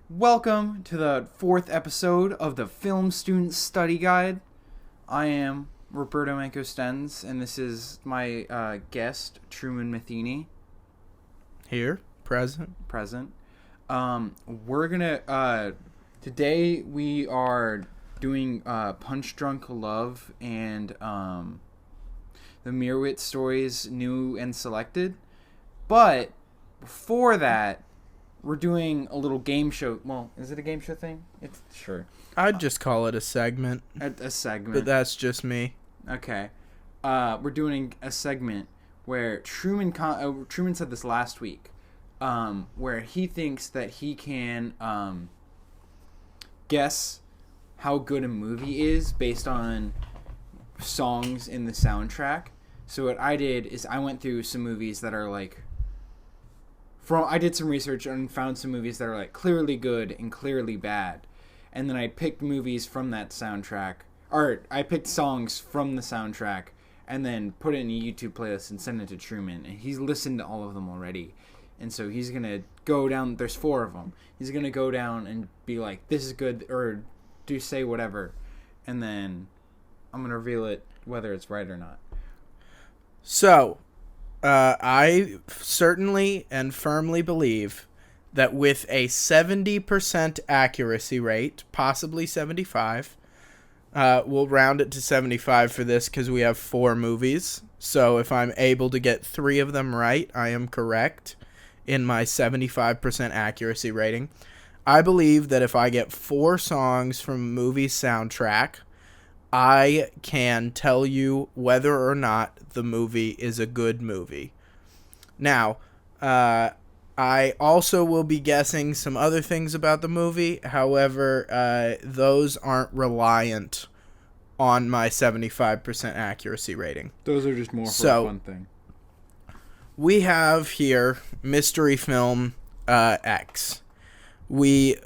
Welcome to the fourth episode of the Film Student Study Guide. I am Roberto and Truman, and this is my guest, Truman Matheny. Here, present. We're gonna, today we are doing Punch Drunk Love and the Meyerowitz stories, new and selected. But before that, we're doing a little game show. Well, is it a game show thing? It's sure. I'd just call it a segment. A segment. But that's just me. Okay. We're doing a segment where Truman said this last week, where he thinks that he can guess how good a movie is based on songs in the soundtrack. So what I did is I went through some movies that are like I did some research and found some movies that are like clearly good and clearly bad. And then I picked movies from that soundtrack. Or I picked songs from the soundtrack and then put it in a YouTube playlist and send it to Truman. And he's listened to all of them already. And so he's going to go down. There's 4 of them. He's going to go down and be like, this is good, or say whatever. And then I'm going to reveal it whether it's right or not. So, I certainly and firmly believe that with a 70% accuracy rate, possibly 75, we'll round it to 75 for this because we have 4 movies. So if I'm able to get 3 of them right, I am correct in my 75% accuracy rating. I believe that if I get 4 songs from a movie's soundtrack, I can tell you whether or not the movie is a good movie. Now, I also will be guessing some other things about the movie. However, those aren't reliant on my 75% accuracy rating. Those are just more for a fun thing. We have here Mystery Film X. We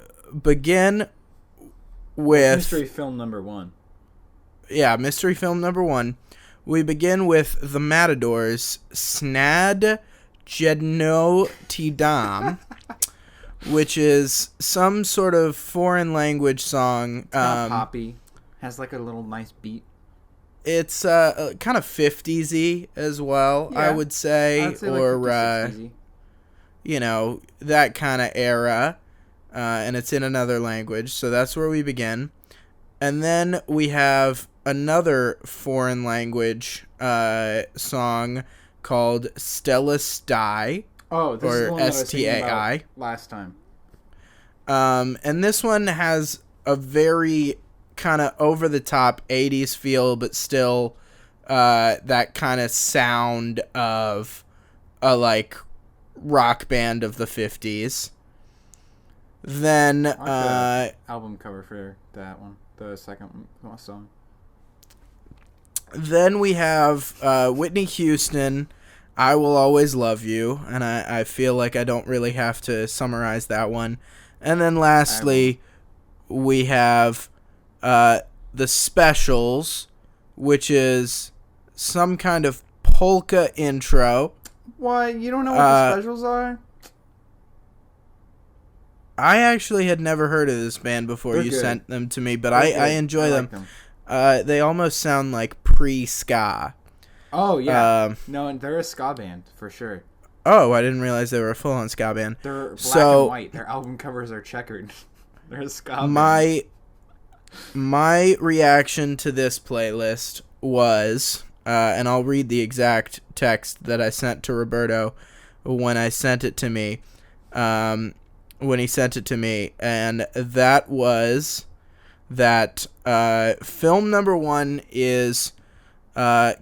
begin with... Mystery Film number 1. Yeah, Mystery Film number 1. We begin with the Matadors, Snad Jedno-Tidam, which is some sort of foreign language song. Kind of poppy. Has like a little nice beat. It's kind of 50s-y as well, yeah, I would say. I'd say or, like that kind of era. And it's in another language, so that's where we begin. And then we have another foreign language song called Stella Stai. Oh, this is the one that I was thinking about last time. And this one has a very kind of over-the-top 80s feel, but still that kind of sound of a, like, rock band of the 50s. Then album cover for that one, the second song. Then we have Whitney Houston, I Will Always Love You, and I feel like I don't really have to summarize that one. And then lastly, we have The Specials, which is some kind of polka intro. What? You don't know what The Specials are? I actually had never heard of this band before you sent them to me, but I enjoy them. They almost sound like pre-ska. Oh, yeah. No, they're a ska band, for sure. Oh, I didn't realize they were a full-on ska band. They're black and white. Their album covers are checkered. They're a ska band. My reaction to this playlist was, and I'll read the exact text that I sent to Roberto when I sent it to me. When he sent it to me, and that was that film number 1 is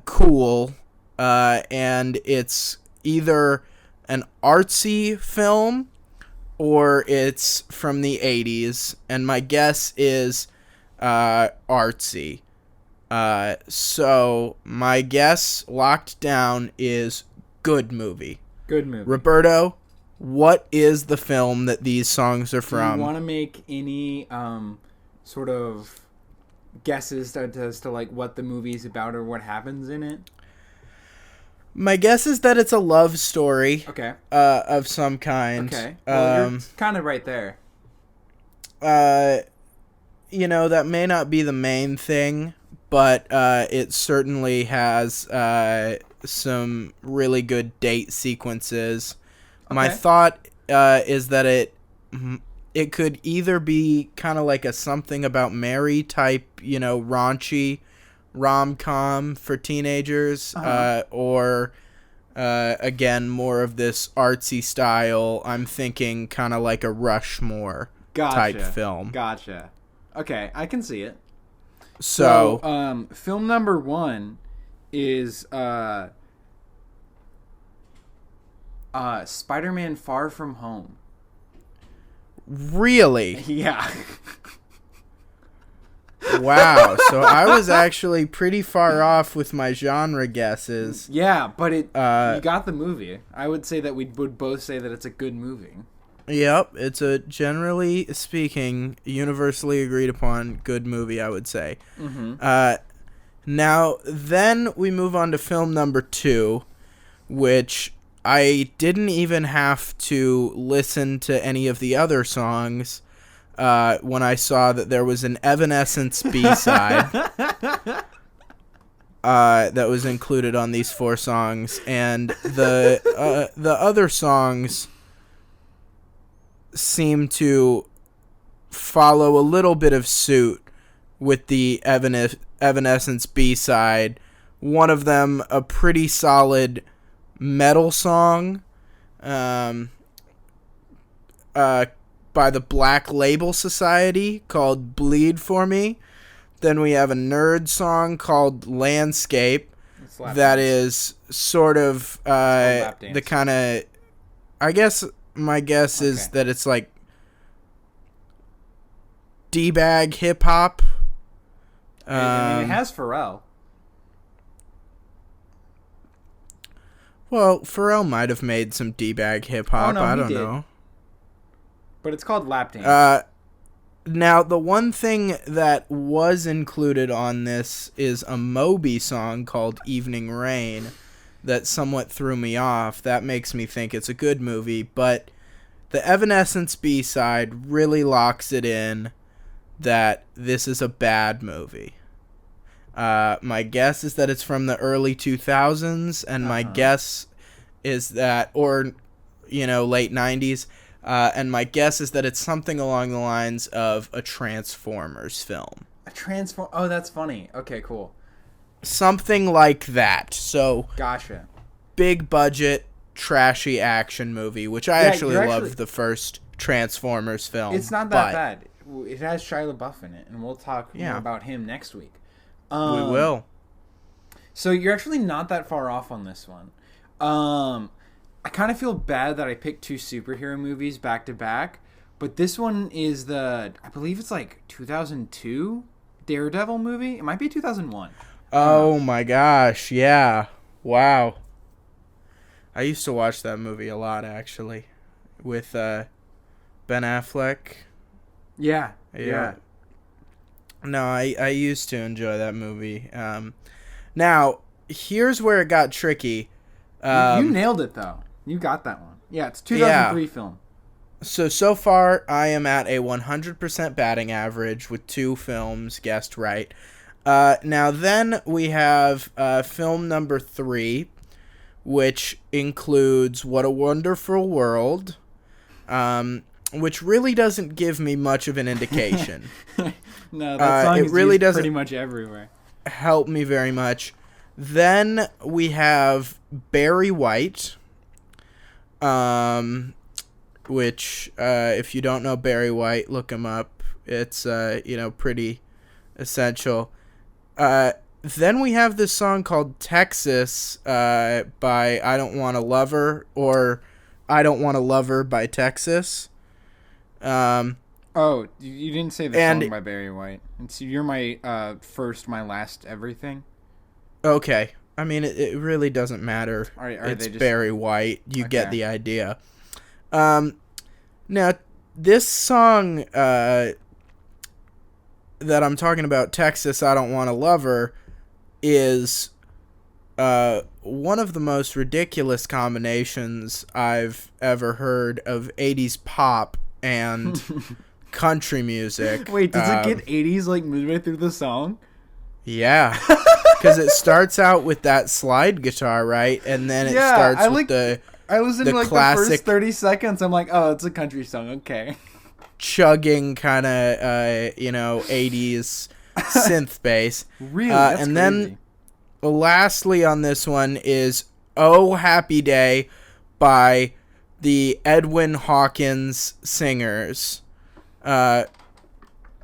cool, and it's either an artsy film or it's from the 80s, and my guess is artsy. So my guess locked down is good movie. Good movie. Roberto, what is the film that these songs are from? Do you want to make any sort of guesses as to like what the movie's about or what happens in it? My guess is that it's a love story. Okay. Of some kind. Okay. Well, you're kind of right there. that may not be the main thing, but it certainly has some really good date sequences. Okay. My thought is that it could either be kind of like a Something About Mary type, raunchy rom-com for teenagers, or again, more of this artsy style. I'm thinking kind of like a Rushmore type film. Gotcha. Okay, I can see it. So film number 1 is Spider-Man Far From Home. Really? Yeah. Wow. So I was actually pretty far off with my genre guesses. Yeah, but you got the movie. I would say that we would both say that it's a good movie. Yep, it's a, generally speaking, universally agreed upon good movie, I would say. Mm-hmm. Now, then we move on to film number 2, which I didn't even have to listen to any of the other songs when I saw that there was an Evanescence B-side that was included on these 4 songs, and the other songs seem to follow a little bit of suit with the Evanescence B-side. One of them, a pretty solid metal song by the Black Label Society called Bleed For Me. Then we have a nerd song called Landscape that is sort of the kind of, I guess my guess is that it's like D-bag hip-hop. I mean, it has Pharrell. Well, Pharrell might have made some D-bag hip-hop. I don't know. But it's called Lap Dance. Now, the one thing that was included on this is a Moby song called Evening Rain that somewhat threw me off. That makes me think it's a good movie, but the Evanescence B-side really locks it in that this is a bad movie. My guess is that it's from the early 2000s, and my guess is that, or, late 90s, and my guess is that it's something along the lines of a Transformers film. Oh, that's funny. Okay, cool. Something like that. So, gotcha. Big budget, trashy action movie, which I actually loved the first Transformers film. It's not that bad. It has Shia LaBeouf in it, and we'll talk more about him next week. We will. So you're actually not that far off on this one. I kind of feel bad that I picked 2 superhero movies back to back, but this one is I believe it's like 2002 Daredevil movie. It might be 2001. Oh my gosh, yeah. Wow. I used to watch that movie a lot, actually, with Ben Affleck. Yeah. No, I used to enjoy that movie. Now, here's where it got tricky. You nailed it, though. You got that one. Yeah, it's 2003 film. So far, I am at a 100% batting average with 2 films guessed right. Now, then we have film number 3, which includes What a Wonderful World, which really doesn't give me much of an indication. No, that song is really doesn't pretty much everywhere. Help me very much. Then we have Barry White, which if you don't know Barry White, look him up. It's pretty essential. Then we have this song called Texas by I Don't Want a Lover, or I Don't Want a Lover by Texas. Oh, you didn't say the song by Barry White. So you're my first, my last, everything. Okay. I mean, it really doesn't matter. It's Barry White. You get the idea. Now, this song that I'm talking about, Texas, I Don't Want a Lover, is one of the most ridiculous combinations I've ever heard of 80s pop and country music. Wait, does it get 80s like midway through the song? Yeah. Because it starts out with that slide guitar, right? And then it starts with the I listened to like classic, the first 30 seconds. I'm like, oh, it's a country song. Okay. Chugging kind of, 80s synth bass. Really? That's and crazy. then lastly on this one is Oh Happy Day by the Edwin Hawkins Singers,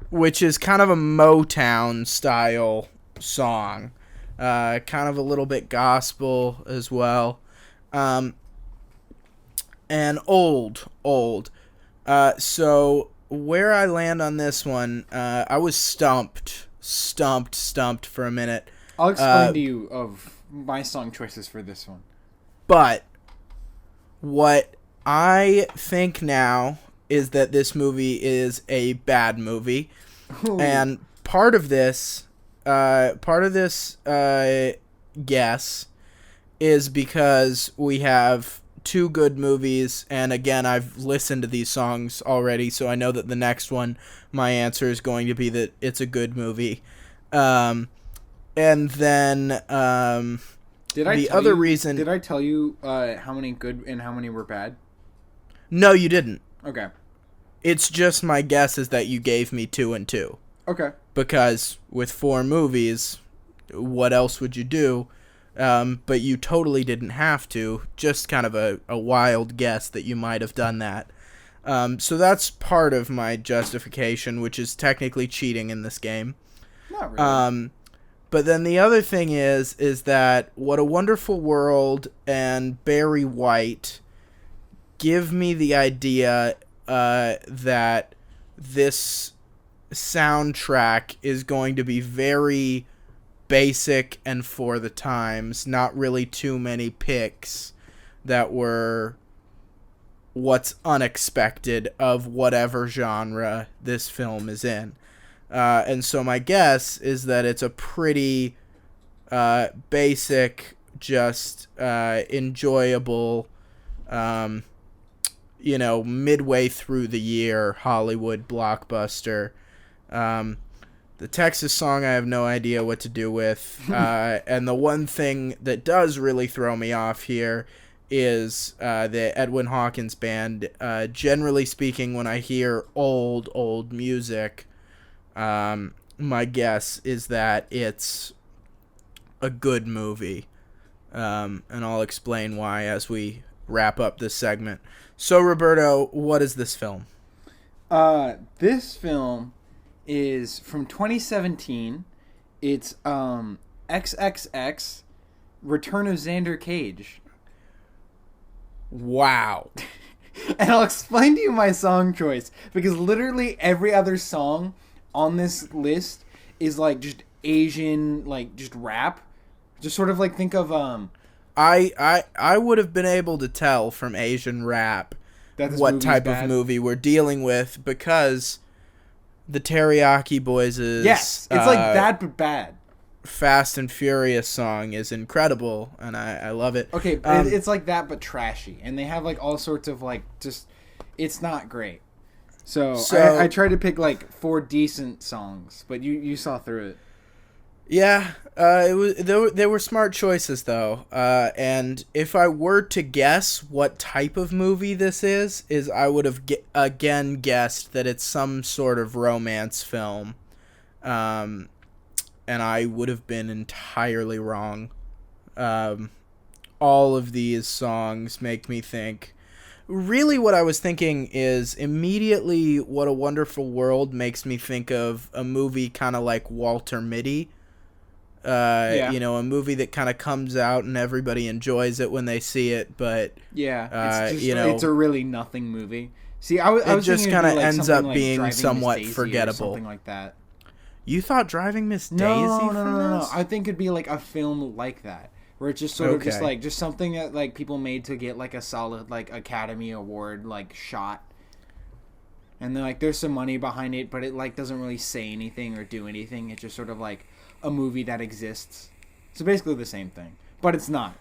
which is kind of a Motown style song, kind of a little bit gospel as well, and old. So where I land on this one, I was stumped for a minute. I'll explain to you of my song choices for this one. But what I think now is that this movie is a bad movie. Ooh. And part of this guess is because we have two good movies, and again, I've listened to these songs already, so I know that the next one, my answer is going to be that it's a good movie. And then Did I tell you how many good and how many were bad? No, you didn't. Okay. It's just my guess is that you gave me 2 and 2. Okay. Because with 4 movies, what else would you do? But you totally didn't have to. Just kind of a wild guess that you might have done that. So that's part of my justification, which is technically cheating in this game. Not really. But then the other thing is that What a Wonderful World and Barry White give me the idea that this soundtrack is going to be very basic and for the times, not really too many picks that were what's unexpected of whatever genre this film is in. And so my guess is that it's a pretty basic, just enjoyable, midway through the year Hollywood blockbuster. The Texas song I have no idea what to do with. And the one thing that does really throw me off here is the Edwin Hawkins Band. Generally speaking, when I hear old music, my guess is that it's a good movie. And I'll explain why as we wrap up this segment. So, Roberto, what is this film? This film is from 2017. It's XXX, Return of Xander Cage. Wow. And I'll explain to you my song choice, because literally every other song on this list is like just Asian, like just rap. Just sort of like think of I would have been able to tell from Asian rap what type of movie we're dealing with, because the Teriyaki Boys' yes, it's like that but bad. Fast and Furious song is incredible, and I love it. Okay, it's like that but trashy, and they have like all sorts of like just it's not great. So I tried to pick like 4 decent songs, but you saw through it. Yeah, there were smart choices though, and if I were to guess what type of movie this is I would have again guessed that it's some sort of romance film, and I would have been entirely wrong. All of these songs make me think. Really, what I was thinking is immediately What a Wonderful World makes me think of a movie kind of like Walter Mitty. A movie that kind of comes out and everybody enjoys it when they see it, but it's a really nothing movie. See, I was just kind of ends up like being somewhat forgettable, something like that. You thought Driving Miss Daisy? No. I think it'd be like a film like that, where it's just sort of just like just something that like people made to get like a solid like Academy Award like shot. And then like there's some money behind it, but it like doesn't really say anything or do anything. It's just sort of like a movie that exists. So basically the same thing, but it's not.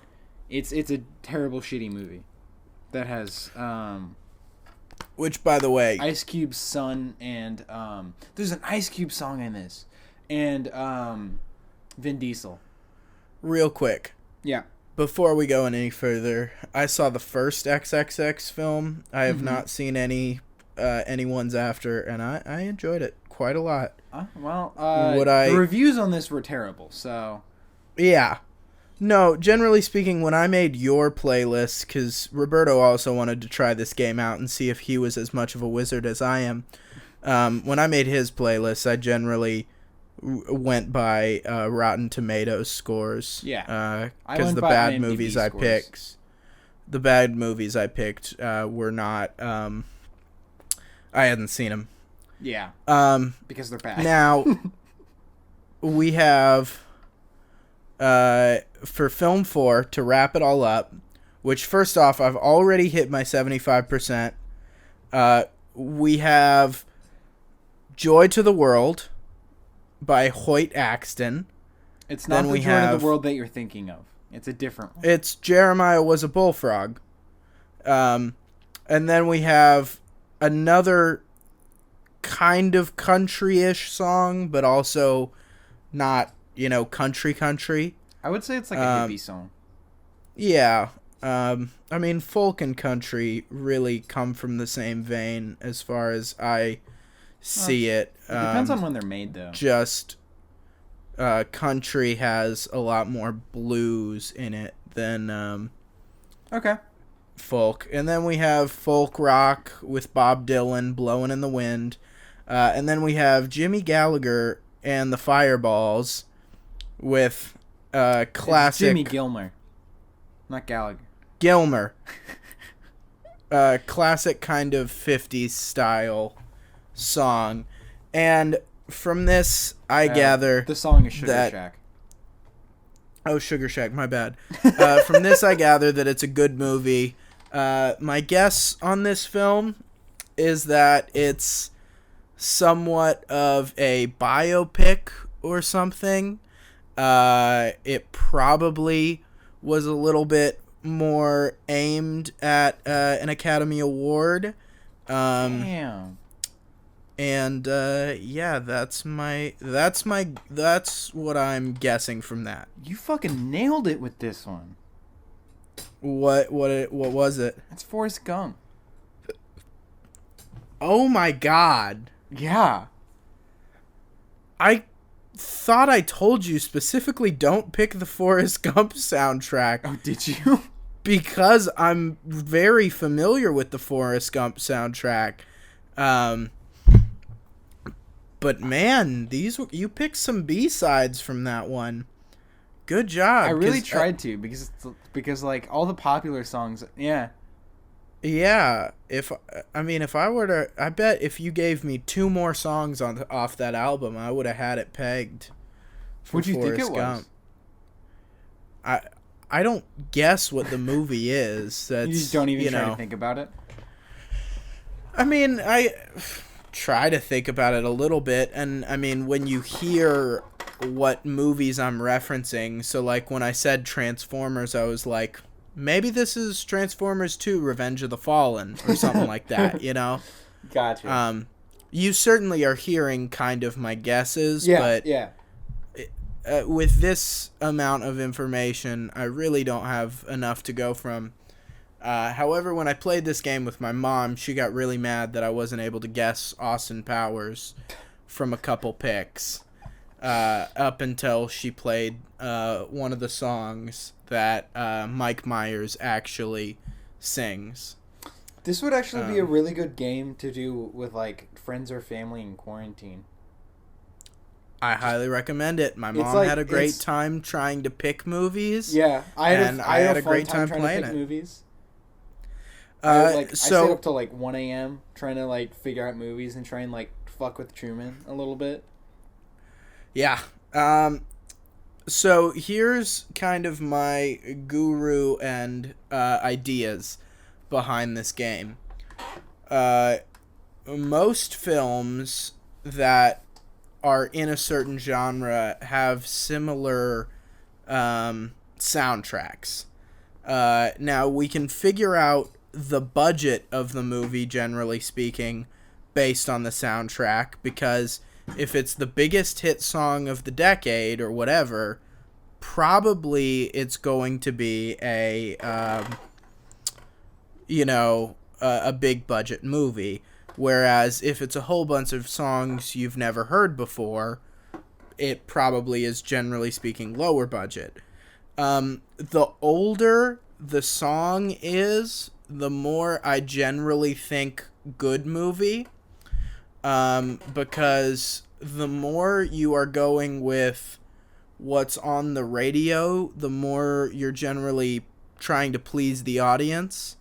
It's a terrible shitty movie that has Which, by the way, Ice Cube's son and there's an Ice Cube song in this, and Vin Diesel. Real quick. Yeah. Before we go any further, I saw the first XXX film. I have not seen any ones after, and I enjoyed it quite a lot. The reviews on this were terrible, so... Yeah. No, generally speaking, when I made your playlist, because Roberto also wanted to try this game out and see if he was as much of a wizard as I am, when I made his playlist, I generally went by Rotten Tomatoes scores. Yeah. Because the bad movies I picked were not... I hadn't seen them. Yeah. Because they're bad. Now, we have... for Film 4, to wrap it all up, which, first off, I've already hit my 75%. We have Joy to the World by Hoyt Axton. It's not the Joy to the World that you're thinking of. It's a different one. It's Jeremiah Was a Bullfrog. And then we have another kind of country-ish song, but also not, country. I would say it's like a hippie song. Yeah. I mean, folk and country really come from the same vein as far as I see it. It depends on when they're made, though. Just country has a lot more blues in it than folk. And then we have folk rock with Bob Dylan, Blowin' in the Wind. And then we have Jimmy Gallagher and the Fireballs with classic... It's Jimmy Gilmer, not Gallagher. Gilmer. Classic kind of 50s style song. And from this, I gather... The song is Sugar Shack. Oh, Sugar Shack, my bad. From this, I gather that it's a good movie. My guess on this film is that it's somewhat of a biopic or something. It probably was a little bit more aimed at an Academy Award. Damn. And yeah, that's what I'm guessing from that. You fucking nailed it with this one. What was it? It's Forrest Gump. Oh my god. Yeah. I thought I told you specifically don't pick the Forrest Gump soundtrack. Oh, did you? Because I'm very familiar with the Forrest Gump soundtrack. But man, you picked some B-sides from that one. Good job. I really tried to because like all the popular songs, yeah. Yeah, I bet if you gave me 2 more songs off that album, I would have had it pegged. What'd you think it was? I don't guess what the movie is. You just don't even try to think about it? I mean, I try to think about it a little bit, and I mean, when you hear what movies I'm referencing, so like when I said Transformers, I was like, maybe this is Transformers 2 Revenge of the Fallen or something like that, Gotcha. You certainly are hearing kind of my guesses, but with this amount of information, I really don't have enough to go from. However, when I played this game with my mom, she got really mad that I wasn't able to guess Austin Powers from a couple picks up until she played one of the songs that Mike Myers actually sings. This would actually be a really good game to do with like friends or family in quarantine. I highly recommend it. My mom had a great time trying to pick movies. Yeah, I had a great time playing to pick movies. I stayed up till like 1 a.m. trying to like figure out movies and try and like fuck with Truman a little bit. Yeah. So here's kind of my guru and ideas behind this game. Most films that are in a certain genre have similar soundtracks. Now we can figure out the budget of the movie, generally speaking, based on the soundtrack, because if it's the biggest hit song of the decade or whatever, probably it's going to be a big budget movie. Whereas if it's a whole bunch of songs you've never heard before, it probably is, generally speaking, lower budget. The older the song is, the more I generally think good movie. Because the more you are going with what's on the radio, the more you're generally trying to please the audience.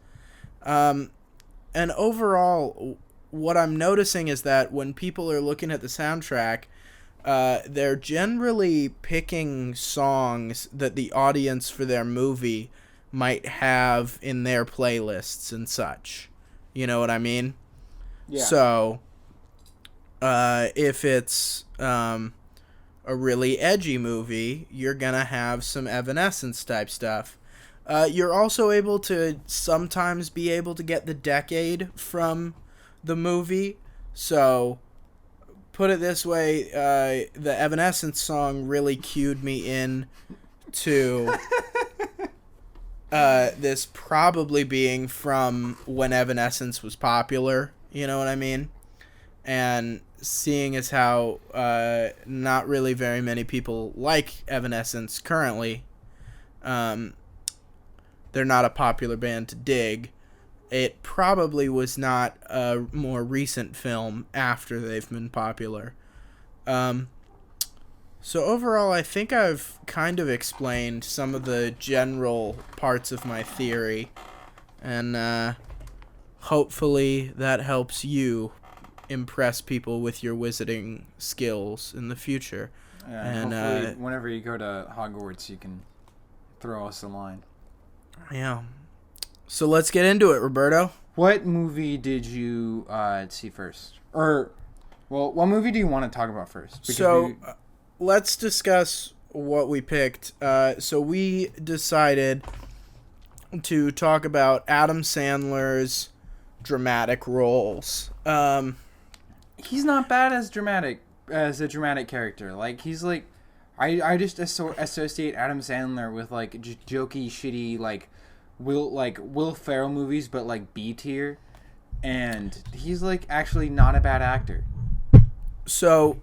And overall, what I'm noticing is that when people are looking at the soundtrack, they're generally picking songs that the audience for their movie might have in their playlists and such. You know what I mean? Yeah. So, if it's a really edgy movie, you're gonna have some Evanescence type stuff. You're also able to sometimes be able to get the decade from the movie. So, put it this way, the Evanescence song really cued me in to this probably being from when Evanescence was popular. You know what I mean? And seeing as how not really very many people like Evanescence currently, they're not a popular band to dig. It probably was not a more recent film after they've been popular. So overall, I think I've kind of explained some of the general parts of my theory, and hopefully that helps you impress people with your wizarding skills in the future. Yeah, and hopefully whenever you go to Hogwarts, you can throw us a line. Yeah. So let's get into it, Roberto. What movie did you see first? What movie do you want to talk about first? Because let's discuss what we picked. So we decided to talk about Adam Sandler's dramatic roles. He's not bad as a dramatic character. Like, he's like, I just associate Adam Sandler with like jokey, shitty, like Will Ferrell movies, but like B tier, and he's like actually not a bad actor. So,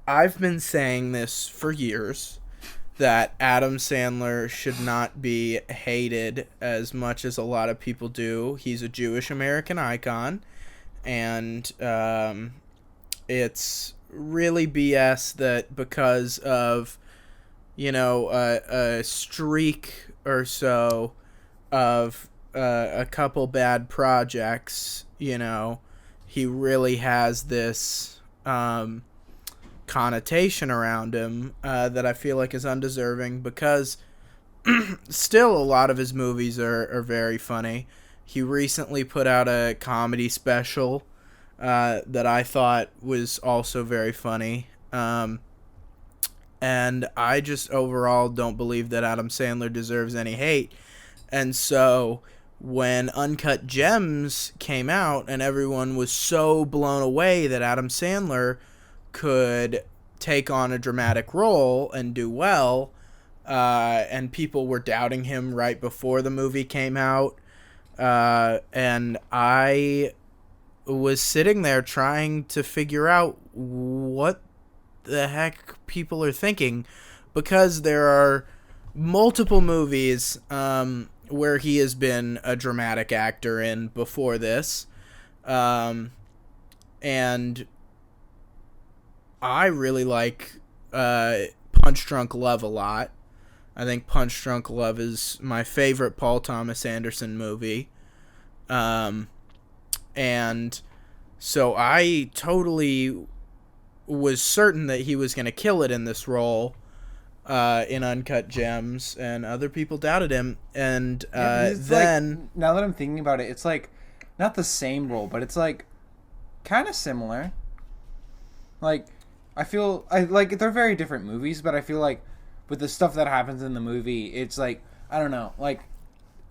I've been saying this for years, that Adam Sandler should not be hated as much as a lot of people do. He's a Jewish American icon, and it's really BS that because of, a streak or so of a couple bad projects, he really has this connotation around him that I feel like is undeserving, because still a lot of his movies are very funny. He recently put out a comedy special that I thought was also very funny. And I just overall don't believe that Adam Sandler deserves any hate. And so when Uncut Gems came out and everyone was so blown away that Adam Sandler could take on a dramatic role and do well, and people were doubting him right before the movie came out, and I was sitting there trying to figure out what the heck people are thinking, because there are multiple movies where he has been a dramatic actor in before this, and I really like Punch Drunk Love a lot. I think Punch Drunk Love is my favorite Paul Thomas Anderson movie. And so I totally was certain that he was going to kill it in this role in Uncut Gems, and other people doubted him. And then... Like, now that I'm thinking about it, it's like, not the same role, but it's like, kind of similar. Like, I feel... they're very different movies, but I feel like with the stuff that happens in the movie, it's like, I don't know, like,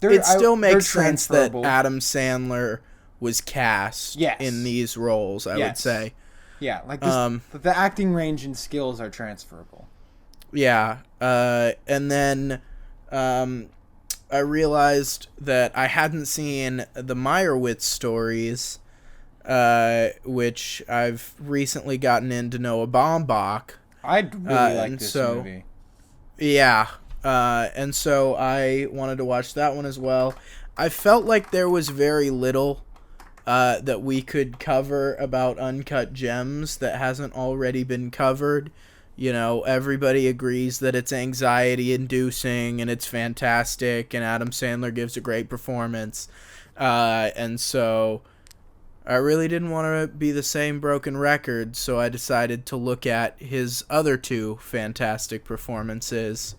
it still makes sense that Adam Sandler was cast in these roles, I would say. Yeah, like this, the acting range and skills are transferable. Yeah, and then I realized that I hadn't seen the Meyerowitz stories, which I've recently gotten into Noah Baumbach. I'd really like this movie. Yeah, and so I wanted to watch that one as well. I felt like there was very little that we could cover about Uncut Gems that hasn't already been covered. You know, everybody agrees that it's anxiety-inducing and it's fantastic, and Adam Sandler gives a great performance. And so I really didn't want to be the same broken record, so I decided to look at his other two fantastic performances.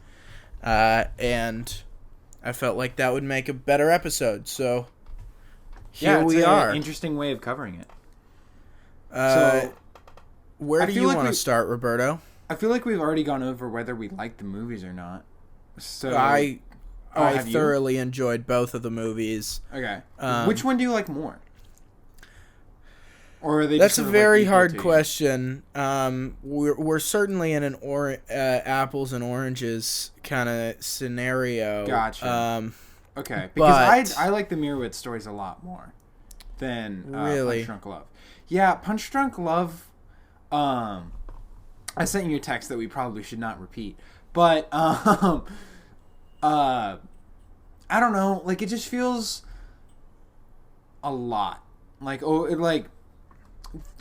And I felt like that would make a better episode, so here we are. An interesting way of covering it. So, where do you want to start, Roberto? I feel like we've already gone over whether we like the movies or not. So I thoroughly enjoyed both of the movies. Okay. Which one do you like more? Or are they That's a very hard question. We're certainly in an apples and oranges kind of scenario. Gotcha. Okay, because I like the Meyerowitz stories a lot more than Punch Drunk Love. Yeah, Punch Drunk Love. I sent you a text that we probably should not repeat, but I don't know. Like, it just feels a lot. Like,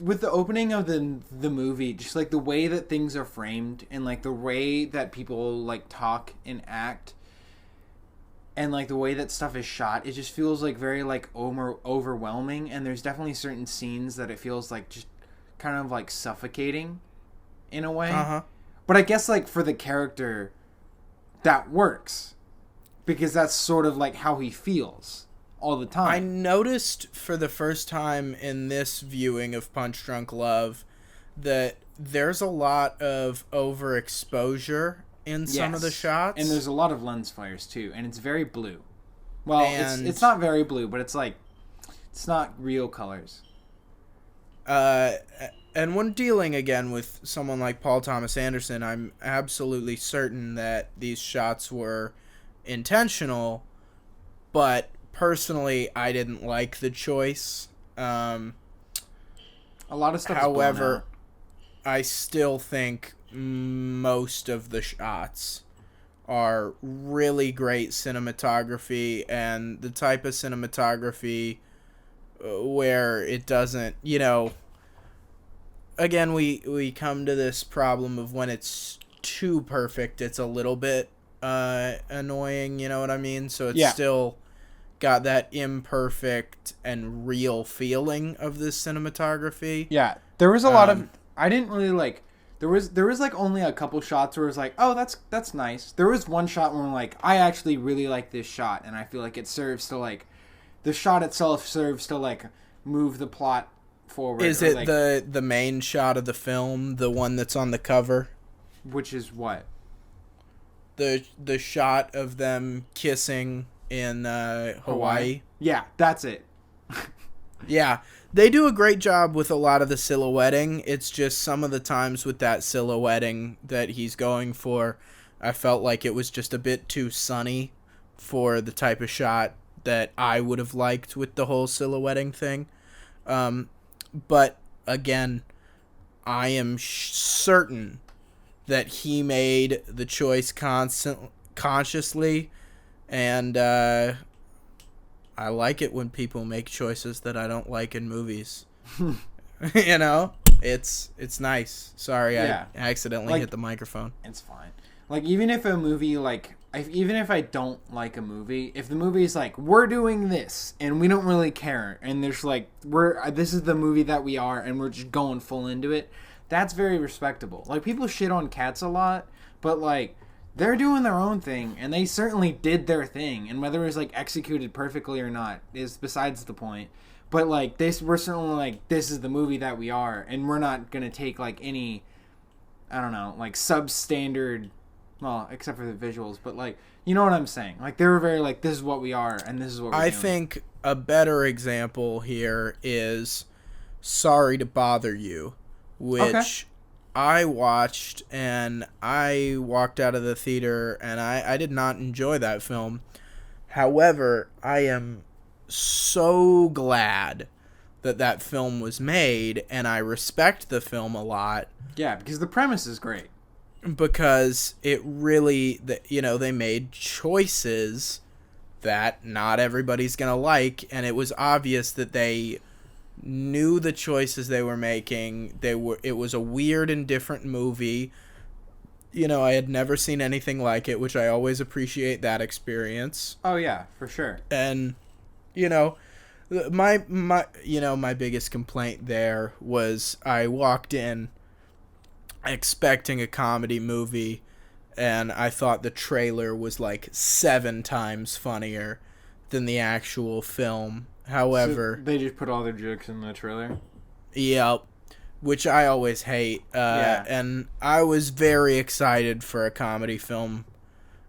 with the opening of the movie, just like the way that things are framed and like the way that people like talk and act. And, like, the way that stuff is shot, it just feels, like, very, like, overwhelming. And there's definitely certain scenes that it feels, like, just kind of, like, suffocating in a way. Uh-huh. But I guess, like, for the character, that works. Because that's sort of, like, how he feels all the time. I noticed for the first time in this viewing of Punch Drunk Love that there's a lot of overexposure in some of the shots. And there's a lot of lens flares too, and it's very blue. Well, it's not very blue, but it's like it's not real colors. And when dealing again with someone like Paul Thomas Anderson, I'm absolutely certain that these shots were intentional, but personally I didn't like the choice. A lot of stuff. However, I still think most of the shots are really great cinematography, and the type of cinematography where it doesn't, you know, again, we come to this problem of when it's too perfect, it's a little bit annoying, you know what I mean? So it's still got that imperfect and real feeling of this cinematography. Yeah, there was a lot of, I didn't really like. There was like only a couple shots where it was like, oh, that's nice. There was one shot where I'm like, I actually really like this shot, and I feel like it serves to like, the shot itself serves to like move the plot forward. Is it like, the main shot of the film, the one that's on the cover? Which is what? The shot of them kissing in Hawaii. Yeah, that's it. Yeah. They do a great job with a lot of the silhouetting. It's just some of the times with that silhouetting that he's going for, I felt like it was just a bit too sunny for the type of shot that I would have liked with the whole silhouetting thing. But again, I am certain that he made the choice consciously, and I like it when people make choices that I don't like in movies. You know? It's nice. Sorry, I accidentally hit the microphone. It's fine. Like, even if a movie, like, even if I don't like a movie, if the movie is like, we're doing this, and we don't really care, and there's like, this is the movie that we are, and we're just going full into it, that's very respectable. Like, people shit on Cats a lot, but, like, they're doing their own thing, and they certainly did their thing, and whether it was, like, executed perfectly or not is besides the point. But, like, we're certainly, like, this is the movie that we are, and we're not gonna take, like, any, I don't know, like, substandard Well, except for the visuals, but like, you know what I'm saying? Like, they were very like, this is what we are, and this is what we're doing. I think a better example here is Sorry to Bother You, which I watched, and I walked out of the theater, and I did not enjoy that film. However, I am so glad that film was made, and I respect the film a lot. Yeah, because the premise is great. Because it really, they made choices that not everybody's going to like, and it was obvious that they knew the choices they were making. It was a weird and different movie. I had never seen anything like it, which I always appreciate that experience. Oh yeah, for sure. And my biggest complaint there was I walked in expecting a comedy movie, and I thought the trailer was like 7 times funnier than the actual film. However, so they just put all their jokes in the trailer. Yep, which I always hate. And I was very excited for a comedy film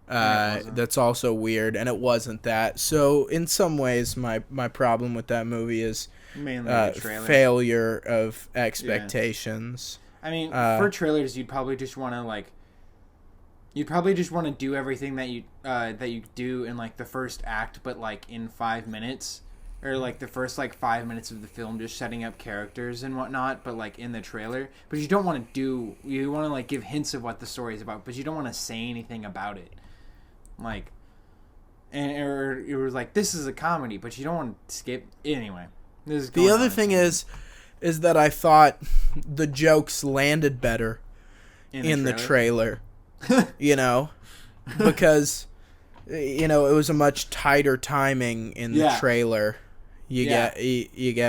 that's also weird, and it wasn't that. So in some ways, my problem with that movie is mainly the trailer. Failure of expectations. Yeah. I mean, for trailers, you'd probably just want to do everything that you do in like the first act, but like in 5 minutes, or like the first like 5 minutes of the film, just setting up characters and whatnot, but like in the trailer. But you don't want to like give hints of what the story is about, but you don't want to say anything about it, like, or it was like, this is a comedy, but you don't want to skip anyway. The other thing is that I thought the jokes landed better in the trailer. Because it was a much tighter timing in the trailer. You get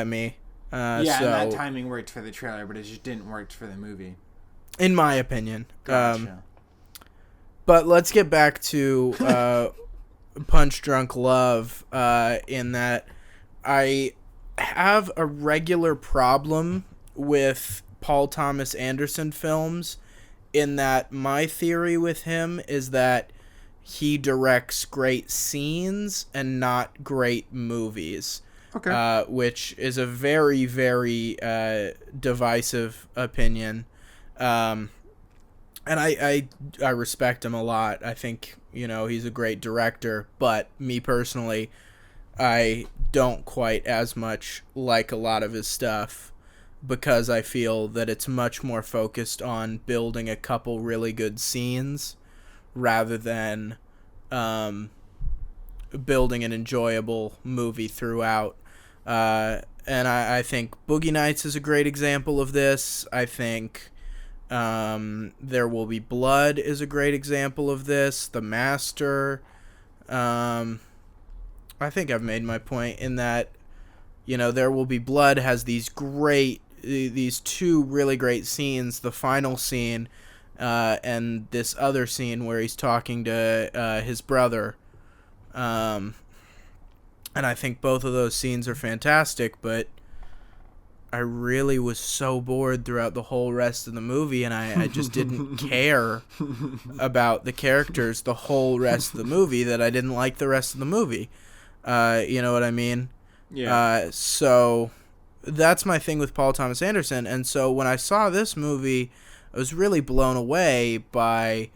me. And that timing worked for the trailer, but it just didn't work for the movie, in my opinion. Gotcha. But let's get back to Punch Drunk Love, in that I have a regular problem with Paul Thomas Anderson films, in that my theory with him is that he directs great scenes and not great movies. Okay. Which is a very, very divisive opinion. And I respect him a lot. I think, he's a great director, but me personally, I don't quite as much like a lot of his stuff, because I feel that it's much more focused on building a couple really good scenes rather than building an enjoyable movie throughout. And I think Boogie Nights is a great example of this. I think There Will Be Blood is a great example of this. The Master. I think I've made my point in that, There Will Be Blood has these two really great scenes. The final scene, and this other scene where he's talking to his brother. And I think both of those scenes are fantastic, but I really was so bored throughout the whole rest of the movie, and I just didn't care about the characters the whole rest of the movie, that I didn't like the rest of the movie. You know what I mean? Yeah. So that's my thing with Paul Thomas Anderson. And so when I saw this movie, I was really blown away by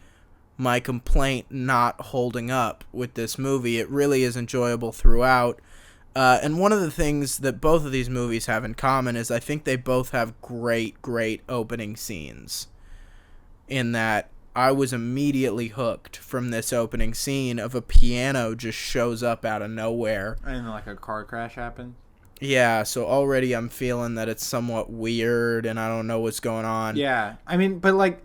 my complaint not holding up with this movie. It really is enjoyable throughout. And one of the things that both of these movies have in common is I think they both have great, great opening scenes, in that I was immediately hooked from this opening scene of a piano just shows up out of nowhere. And like a car crash happened? Yeah, so already I'm feeling that it's somewhat weird and I don't know what's going on. Yeah, I mean, but like,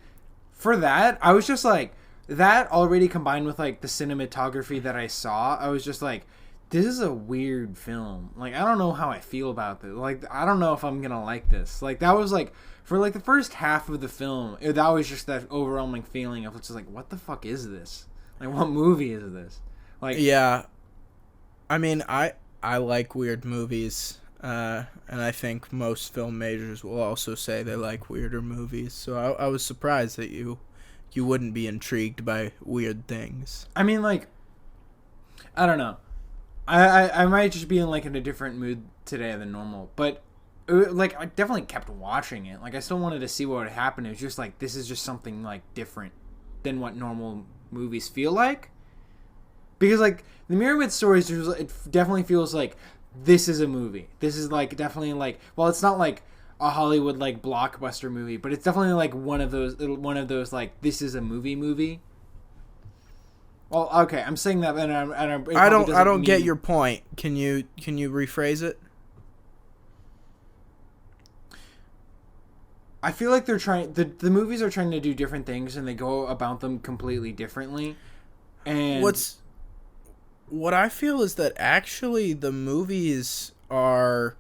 for that, I was just like, that already combined with like the cinematography that I saw, I was just like, this is a weird film. Like, I don't know how I feel about this. Like, I don't know if I'm gonna like this. Like, that was like, for like the first half of the film, that was just that overwhelming feeling of just like, what the fuck is this? Like, what movie is this? Like, yeah, I mean, I like weird movies, and I think most film majors will also say they like weirder movies. So I was surprised that you you wouldn't be intrigued by weird things. I mean, like, I don't know. I might just be in like in a different mood today than normal, but like I definitely kept watching it. Like I still wanted to see what would happen. It was just like this is just something like different than what normal movies feel like. Because like the Meyerowitz stories, it definitely feels like this is a movie. This is like definitely like, well, it's not like a Hollywood like blockbuster movie, but it's definitely like one of those like this is a movie. Well, okay, I'm saying that, and I don't get your point. Can you rephrase it? I feel like they're trying. The movies are trying to do different things, and they go about them completely differently. And what I feel is that actually the movies are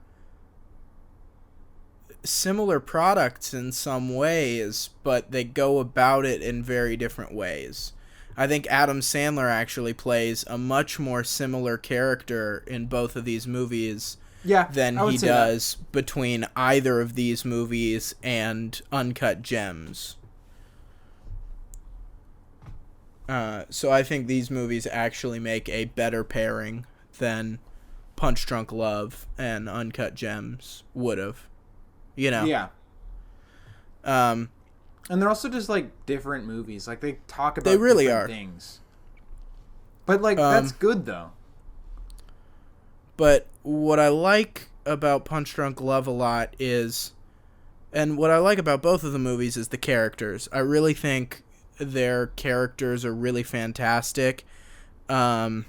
similar products in some ways, but they go about it in very different ways. I think Adam Sandler actually plays a much more similar character in both of these movies than he does between either of these movies and Uncut Gems. So I think these movies actually make a better pairing than Punch Drunk Love and Uncut Gems would have. You know? Yeah. And they're also just like different movies. Like they talk about different things. But like that's good though. But what I like about Punch Drunk Love a lot is, and what I like about both of the movies is the characters. I really think their characters are really fantastic. You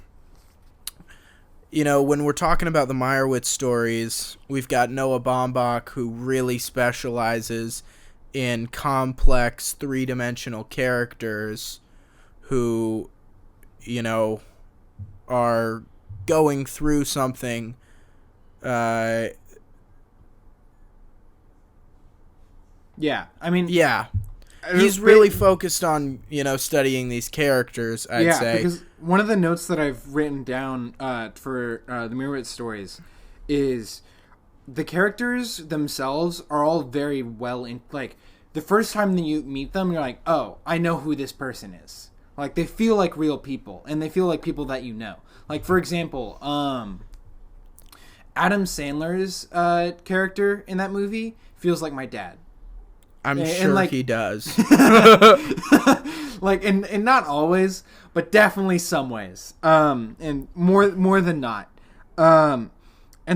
know, when we're talking about the Meyerowitz stories, we've got Noah Baumbach, who really specializes in complex three-dimensional characters who, you know, are going through something I mean, he's really focused on, you know, studying these characters, I'd say. Because one of the notes that I've written down for the Meyerowitz stories is the characters themselves are all very well in, like, the first time that you meet them, you're like, oh, I know who this person is. Like, they feel like real people, and they feel like people that you know. Like, for example, Adam Sandler's character in that movie feels like my dad. I'm sure like, he does. Like, and not always, but definitely some ways. And more than not. And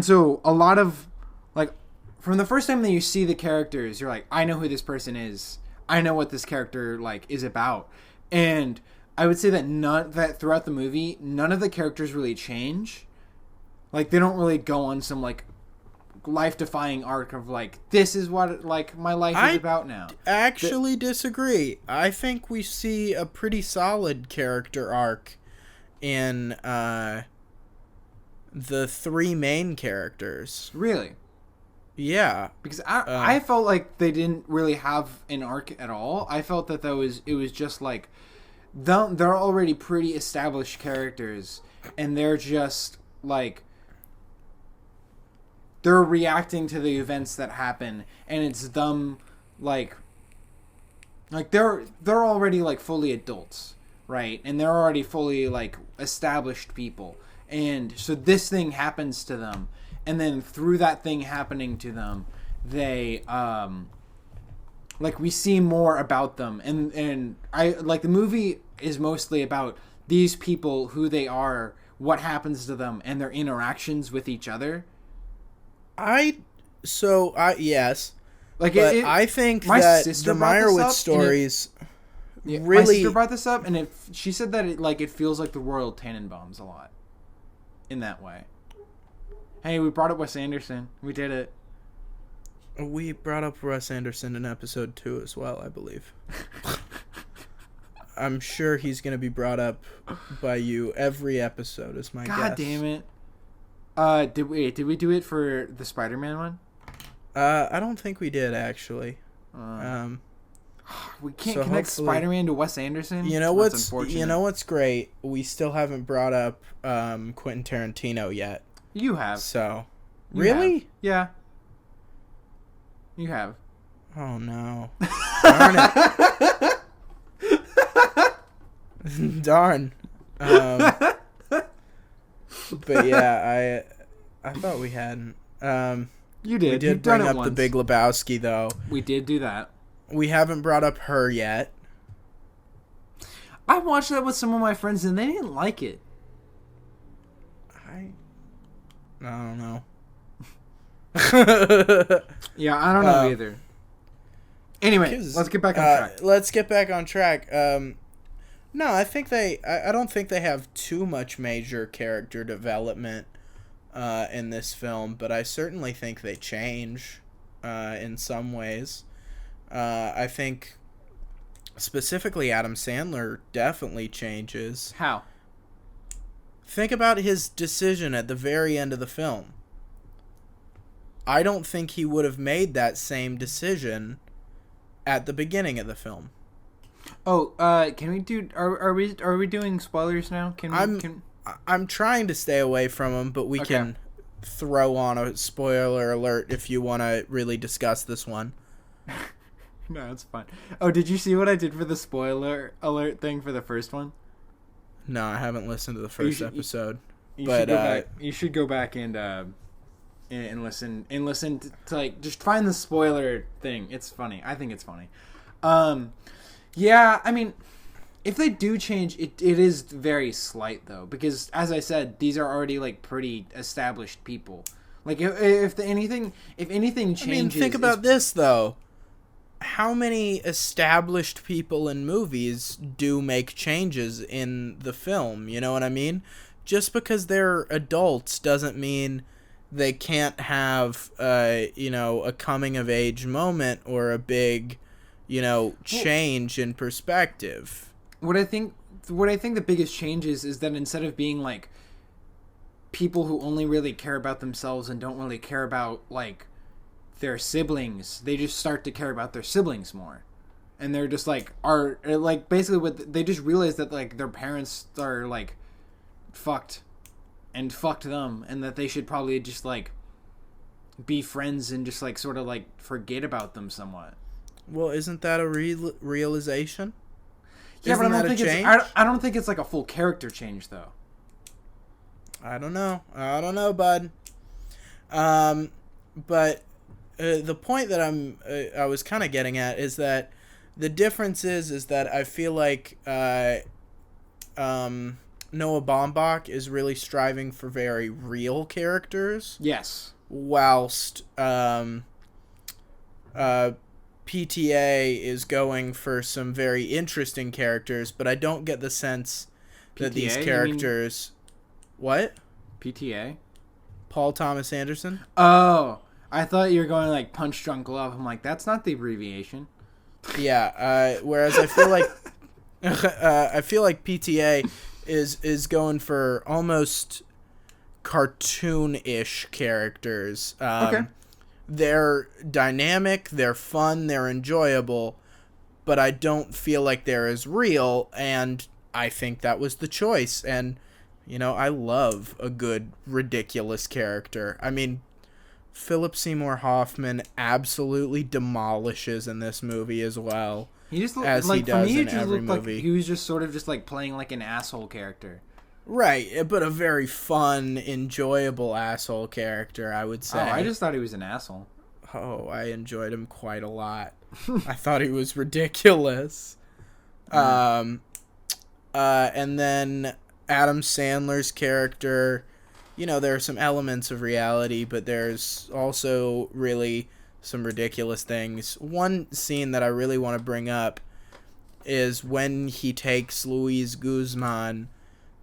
so a lot of, like, from the first time that you see the characters, you're like, I know who this person is. I know what this character, like, is about. And I would say that throughout the movie, none of the characters really change. Like, they don't really go on some, like, life-defying arc of, like, this is what, like, my life is about now. I actually disagree. I think we see a pretty solid character arc in the three main characters. Really? Yeah. Because I felt like they didn't really have an arc at all. I felt that it was just, like, they're already pretty established characters, and they're just, like, they're reacting to the events that happen, and it's them, like they're already, like, fully adults, right? And they're already fully, like, established people. And so this thing happens to them, and then through that thing happening to them, they, like, we see more about them. And I, like, the movie is mostly about these people, who they are, what happens to them, and their interactions with each other. Yes. Like, I think that the Meyerowitz stories really... My sister brought this up, and she said that it feels like the Royal Tenenbaums a lot. In that way. Hey, we brought up Wes Anderson. We did it. We brought up Wes Anderson in episode 2 as well, I believe. I'm sure he's going to be brought up by you every episode, is my guess. God damn it. Did we do it for the Spider-Man one? I don't think we did, actually. We can't connect Spider-Man to Wes Anderson. You know what's great? We still haven't brought up Quentin Tarantino yet. You have. So, really? Have. Yeah. You have. Oh no! Darn it! Darn. But yeah, I thought we hadn't. You did. We did bring up The Big Lebowski, though. We did do that. We haven't brought up Her yet. I watched that with some of my friends, and they didn't like it. I don't know. Yeah, I don't know either. Anyway, let's get back on track. Let's get back on track. No, I think I don't think they have too much major character development in this film, but I certainly think they change in some ways. I think specifically Adam Sandler definitely changes. How? Think about his decision at the very end of the film. I don't think he would have made that same decision at the beginning of the film. Oh, can we do? Are we doing spoilers now? I'm trying to stay away from them, but we can throw on a spoiler alert if you want to really discuss this one. No, it's fine. Oh, did you see what I did for the spoiler alert thing for the first one? No, I haven't listened to the first episode. You should go back and listen to like just find the spoiler thing. It's funny. I think it's funny. Yeah, I mean, if they do change, it is very slight though, because as I said, these are already like pretty established people. Like if anything changes. I mean, think about this though. How many established people in movies do make changes in the film? You know what I mean? Just because they're adults doesn't mean they can't have, a coming of age moment or a big, change in perspective. What I think the biggest change is that instead of being like people who only really care about themselves and don't really care about like their siblings, they just start to care about their siblings more, and they're just like basically what they just realize that like their parents are like fucked them, and that they should probably just like be friends and just like sort of like forget about them somewhat. Well, isn't that a realization? Yeah, but I don't think it's like a full character change though. I don't know, bud. But the point that I was kind of getting at is that the difference is that I feel like Noah Baumbach is really striving for very real characters. Yes. Whilst PTA is going for some very interesting characters, but I don't get the sense that these characters... What? PTA? Paul Thomas Anderson? Oh, I thought you were going like Punch Drunk Love. I'm like, that's not the abbreviation. Yeah, whereas I feel like PTA is going for almost cartoon-ish characters. Okay. They're dynamic, they're fun, they're enjoyable, but I don't feel like they're as real, and I think that was the choice. And, I love a good, ridiculous character. I mean, Philip Seymour Hoffman absolutely demolishes in this movie as well. He just looked like, for me, it just looked like he was just sort of just like playing like an asshole character. Right, but a very fun, enjoyable asshole character, I would say. Oh, I just thought he was an asshole. Oh, I enjoyed him quite a lot. I thought he was ridiculous. And then Adam Sandler's character, there are some elements of reality, but there's also really some ridiculous things. One scene that I really want to bring up is when he takes Luis Guzman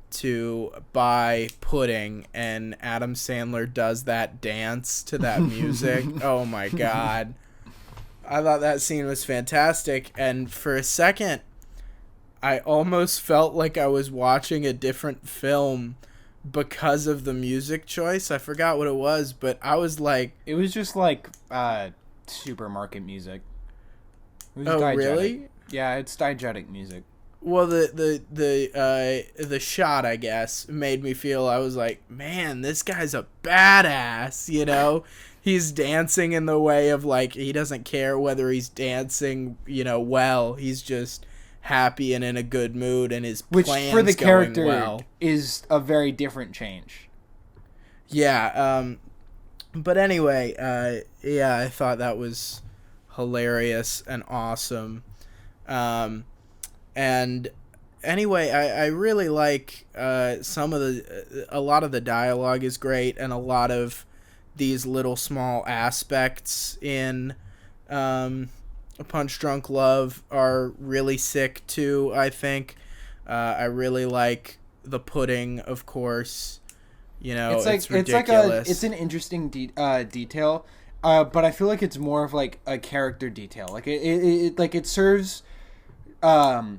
to buy pudding, and Adam Sandler does that dance to that music. Oh my god. I thought that scene was fantastic, and for a second I almost felt like I was watching a different film because of the music choice. I forgot what it was, but I was like... It was just like supermarket music. It was diegetic. Really? Yeah, it's diegetic music. Well, the shot, I guess, made me feel, I was like, man, this guy's a badass, He's dancing in the way of, like, he doesn't care whether he's dancing, well. He's just happy and in a good mood, and his which plan's for the character going well. Is a very different change. Yeah, but anyway, I thought that was hilarious and awesome. And anyway, I really like a lot of the dialogue is great, and a lot of these little small aspects in Punch Drunk Love are really sick too, I think. I really like the pudding, of course. You know, it's ridiculous. It's an interesting detail, but I feel like it's more of like a character detail. Like it serves to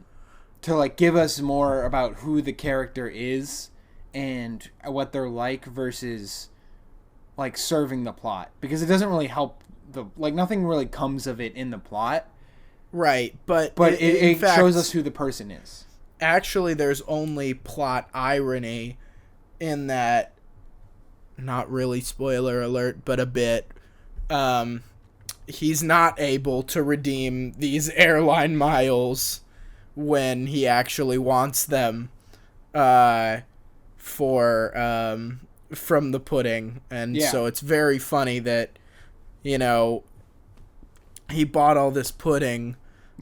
like give us more about who the character is and what they're like versus like serving the plot, because it doesn't really help nothing really comes of it in the plot. Right, but it shows us who the person is. Actually, there's only plot irony in that, not really spoiler alert, but a bit, he's not able to redeem these airline miles when he actually wants them from the pudding. And so it's very funny that, you know, he bought all this pudding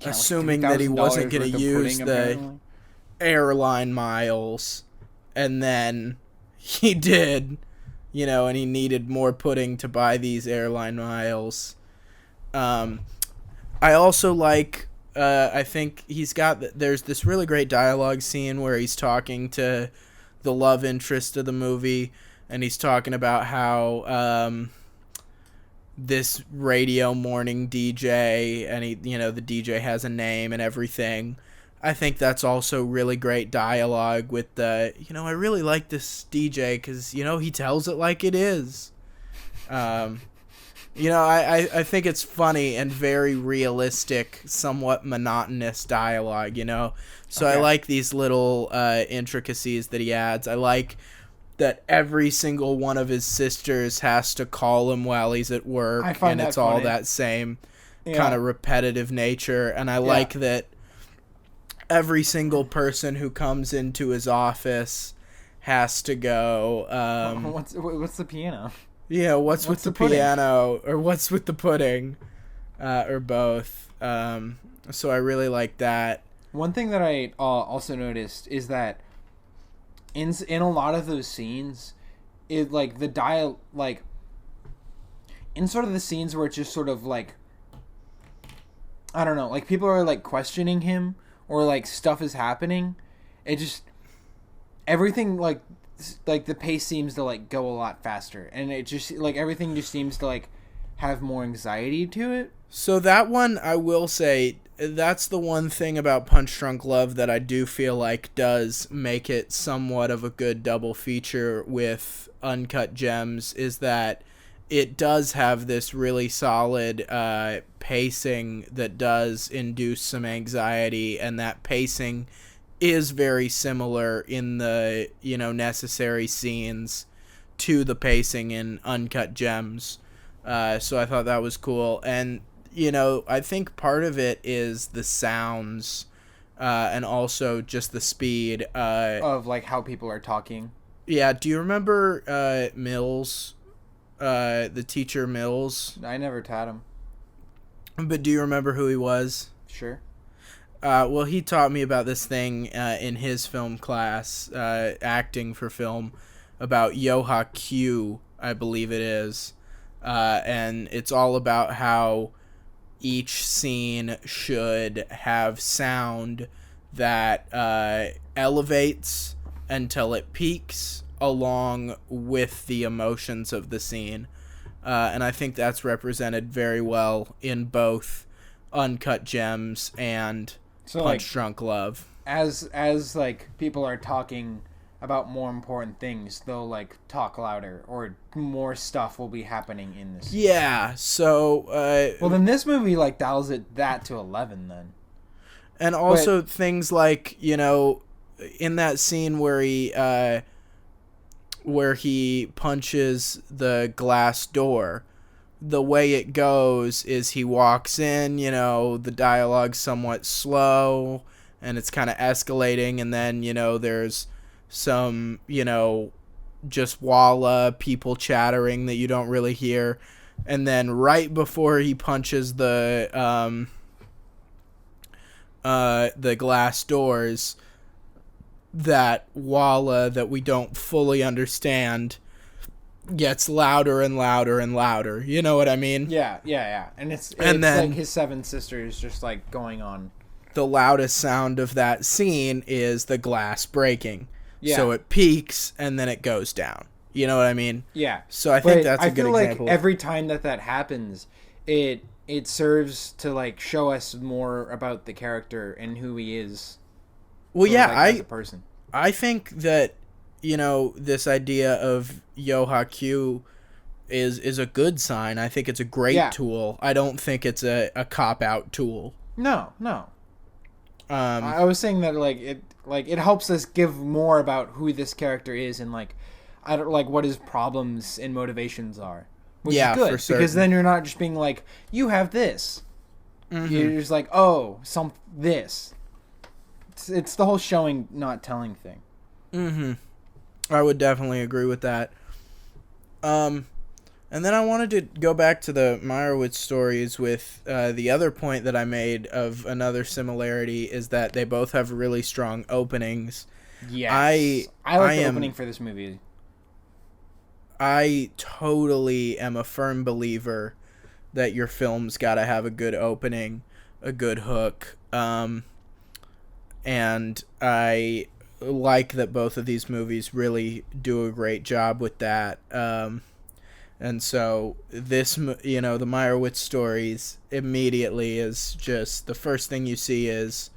assuming that he wasn't going to use the airline miles, and then he did, you know, and he needed more pudding to buy these airline miles. I also like, I think there's this really great dialogue scene where he's talking to the love interest of the movie, and he's talking about how this radio morning DJ, and he, you know, the DJ has a name and everything. I think that's also really great dialogue with the, you know, I really like this DJ because, you know, he tells it like it is. You know, I think it's funny and very realistic, somewhat monotonous dialogue, you know? So okay. I like these little intricacies that he adds. I like that every single one of his sisters has to call him while he's at work, and it's all that same kind of repetitive nature. And I like that every single person who comes into his office has to go, what's the piano? Yeah, what's with the piano, or what's with the pudding, or both. So I really like that. One thing that I also noticed is that in a lot of those scenes, it like in sort of the scenes where it's just sort of like, I don't know, like people are like questioning him or like stuff is happening, it just, everything like the pace seems to like go a lot faster, and it just like everything just seems to like have more anxiety to it. So that one, I will say, that's the one thing about Punch Drunk Love that I do feel like does make it somewhat of a good double feature with Uncut Gems, is that it does have this really solid pacing that does induce some anxiety, and that pacing is very similar in the, you know, necessary scenes to the pacing in Uncut Gems. So I thought that was cool. And, you know, I think part of it is the sounds, and also just the speed. Of, like, how people are talking. Yeah, do you remember Mills, the teacher Mills? I never taught him. But do you remember who he was? Sure. Well, he taught me about this thing in his film class, acting for film, about Yoha Q, I believe it is. And it's all about how each scene should have sound that elevates until it peaks along with the emotions of the scene. And I think that's represented very well in both Uncut Gems and Punch Drunk Love. As like people are talking about more important things, they'll like talk louder, or more stuff will be happening in this. Yeah, so well, then this movie like dials that to 11 then. And also things like, you know, in that scene where he punches the glass door, the way it goes is he walks in, you know, the dialogue's somewhat slow, and it's kind of escalating, and then, there's some, just walla people chattering that you don't really hear, and then right before he punches the glass doors, that walla that we don't fully understand gets louder and louder and louder. You know what I mean? Yeah. And it's then, like his seven sisters just like going on. The loudest sound of that scene is the glass breaking. Yeah. So it peaks and then it goes down. You know what I mean? Yeah. So I think that's a good example. I feel like every time that happens, it serves to like show us more about the character and who he is. Well, yeah, as a person. I think that, this idea of Yoha-Q is a good sign. I think it's a great tool. I don't think it's a cop-out tool. No. I was saying that it helps us give more about who this character is and what his problems and motivations are. Which is good, for certain. Because then you're not just being like, you have this. Mm-hmm. You're just like, oh, this. It's the whole showing, not telling thing. Mm-hmm. I would definitely agree with that. And then I wanted to go back to the Meyerowitz stories with the other point that I made of another similarity is that they both have really strong openings. Yes. I like the opening for this movie. I totally am a firm believer that your film's got to have a good opening, a good hook. And I like that both of these movies really do a great job with that. And so this, the Meyerowitz stories immediately is just the first thing you see is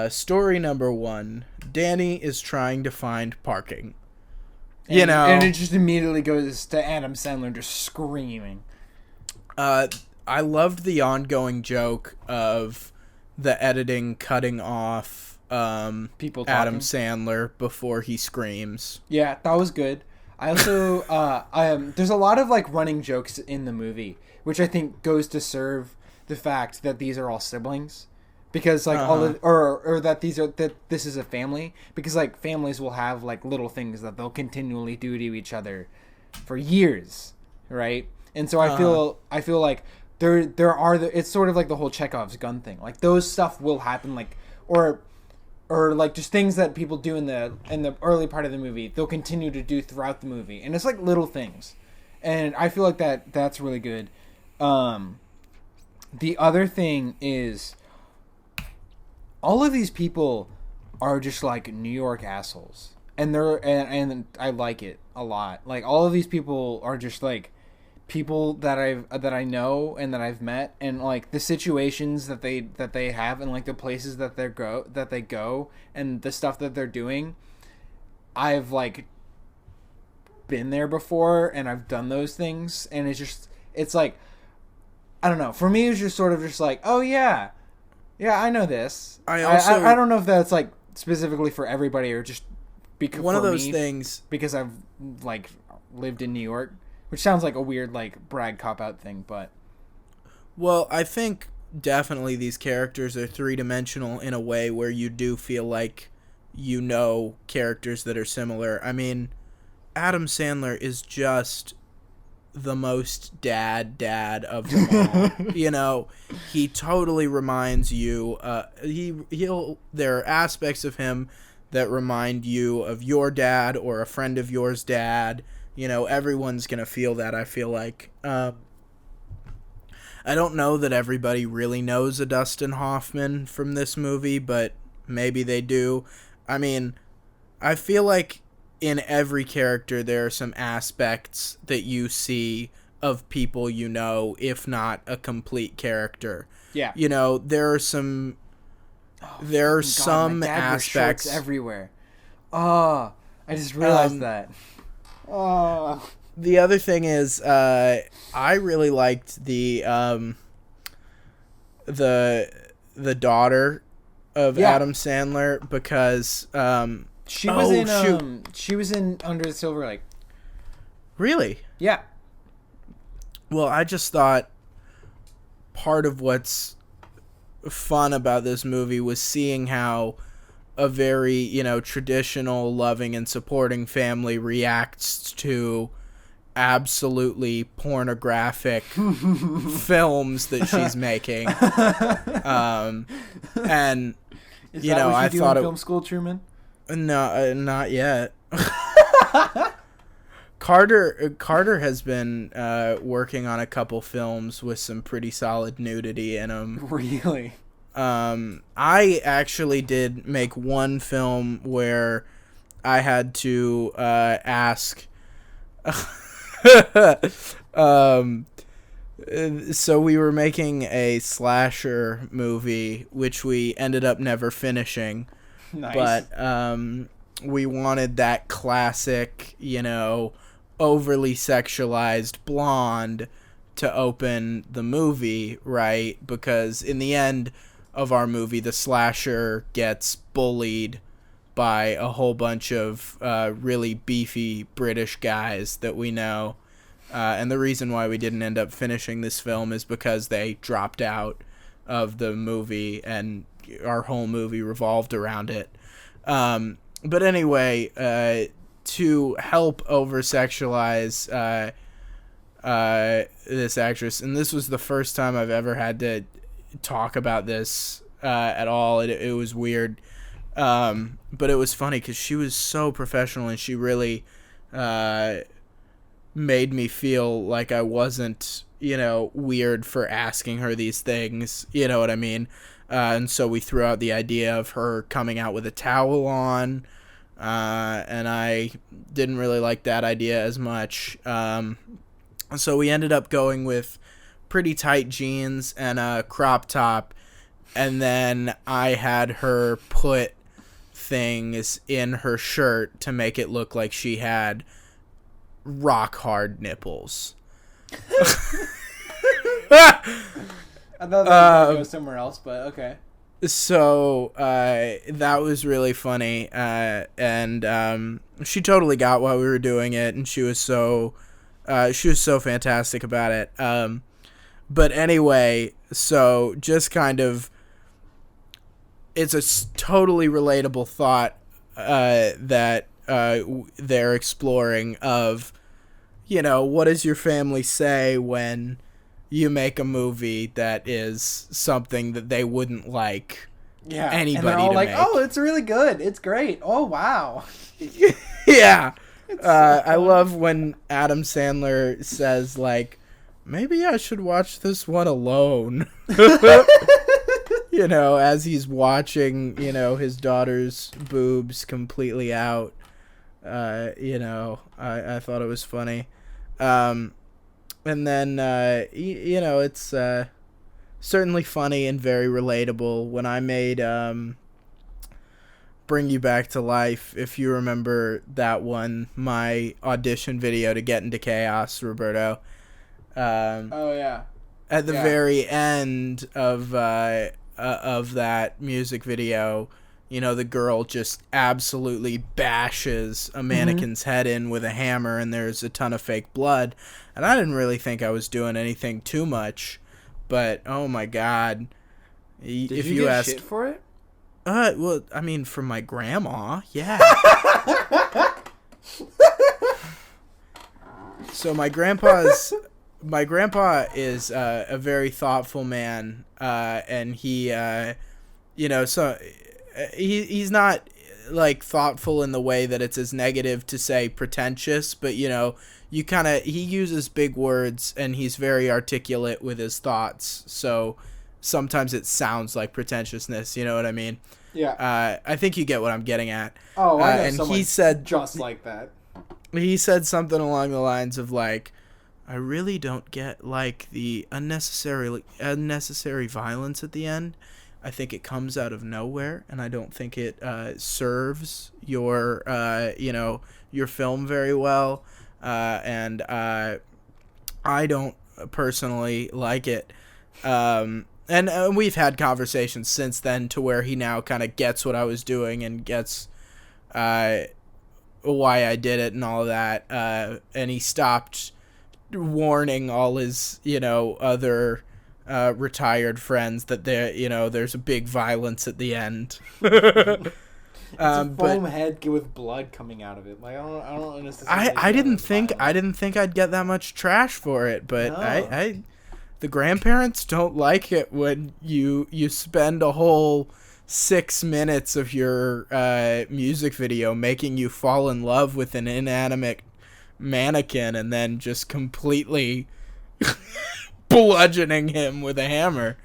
story number 1. Danny is trying to find parking. And it just immediately goes to Adam Sandler just screaming. I loved the ongoing joke of the editing cutting off people Adam Sandler before he screams. Yeah, that was good. I also there's a lot of running jokes in the movie, which I think goes to serve the fact that these are all siblings, because all of, or that this is a family, because families will have little things that they'll continually do to each other for years, right? And so I feel like there are it's sort of like the whole Chekhov's gun thing. Those stuff will happen, or just things that people do in the early part of the movie, they'll continue to do throughout the movie, and it's little things, and I feel like that's really good. The other thing is, all of these people are just New York assholes, and and I like it a lot. All of these people are just people that I know and that I've met, and the situations that they have, and the places that they go and the stuff that they're doing. I've been there before, and I've done those things, and it's I don't know. For me, it's just sort of oh yeah, I know this. I don't know if that's specifically for everybody or just because one of those things because I've lived in New York. Which sounds like a weird, brag cop-out thing, but... Well, I think definitely these characters are three-dimensional in a way where you do feel like you know characters that are similar. I mean, Adam Sandler is just the most dad of them all. He totally reminds you... there are aspects of him that remind you of your dad or a friend of yours' dad... everyone's going to feel that, I feel like. I don't know that everybody really knows a Dustin Hoffman from this movie, but maybe they do. I mean, I feel like in every character there are some aspects that you see of people if not a complete character. Yeah. There are some... there are some aspects... everywhere. Oh, I just realized that. Oh. The other thing is, I really liked the daughter of Adam Sandler because she was in Under the Silver Lake. Really? Yeah. Well, I just thought part of what's fun about this movie was seeing how a very, you know, traditional, loving, and supporting family reacts to absolutely pornographic films that she's making. And Is you that know, what you I do thought in film school, Truman? No, not yet. Carter has been working on a couple films with some pretty solid nudity in them. Really? I actually did make one film where I had to ask. So we were making a slasher movie, which we ended up never finishing. Nice. But we wanted that classic, you know, overly sexualized blonde to open the movie, right? Because in the end of our movie, the slasher gets bullied by a whole bunch of really beefy British guys that we know. And the reason why we didn't end up finishing this film is because they dropped out of the movie and our whole movie revolved around it. But anyway, to help over-sexualize this actress, and this was the first time I've ever had to talk about this at all. It was weird. But it was funny because she was so professional and she really made me feel like I wasn't, you know, weird for asking her these things. You know what I mean? And so we threw out the idea of her coming out with a towel on, and I didn't really like that idea as much. So we ended up going with pretty tight jeans and a crop top, and then I had her put things in her shirt to make it look like she had rock hard nipples. I thought that was go somewhere else, but okay. So that was really funny, and she totally got why we were doing it, and she was so fantastic about it. But anyway, so just kind of, it's a totally relatable thought that they're exploring of, you know, what does your family say when you make a movie that is something that they wouldn't like anybody and they're all to like, make. oh, it's really good. It's great. Oh, wow. Yeah. I love when Adam Sandler says, like, maybe I should watch this one alone. You know, as he's watching, you know, his daughter's boobs completely out. You know, I thought it was funny. And then, you know, it's certainly funny and very relatable. When I made Bring You Back to Life, if you remember that one, my audition video to Get Into Chaos, Roberto. Oh, yeah. At the very end of that music video, you know, the girl just absolutely bashes a mannequin's head in with a hammer, and there's a ton of fake blood. And I didn't really think I was doing anything too much, but oh my god! Did if you get shit for it? Well, I mean, from my grandma, yeah. So my grandpa is a very thoughtful man, and he, you know, so he's not like thoughtful in the way that it's as negative to say pretentious, but you know, he uses big words and he's very articulate with his thoughts. So sometimes it sounds like pretentiousness. You know what I mean? Yeah. I think you get what I'm getting at. Oh, I know and someone he said just like that. He said something along the lines of like, I really don't get like the unnecessary violence at the end. I think it comes out of nowhere, and I don't think it serves your you know, your film very well, and I don't personally like it. And we've had conversations since then to where he now kind of gets what I was doing and gets why I did it and all of that, and he stopped warning all his, you know, other retired friends that there's a big violence at the end. It's a foam head with blood coming out of it. Like I don't understand. I didn't think I'd get that much trash for it, but No. the grandparents don't like it when you spend a whole 6 minutes of your music video making you fall in love with an inanimate mannequin and then just completely bludgeoning him with a hammer.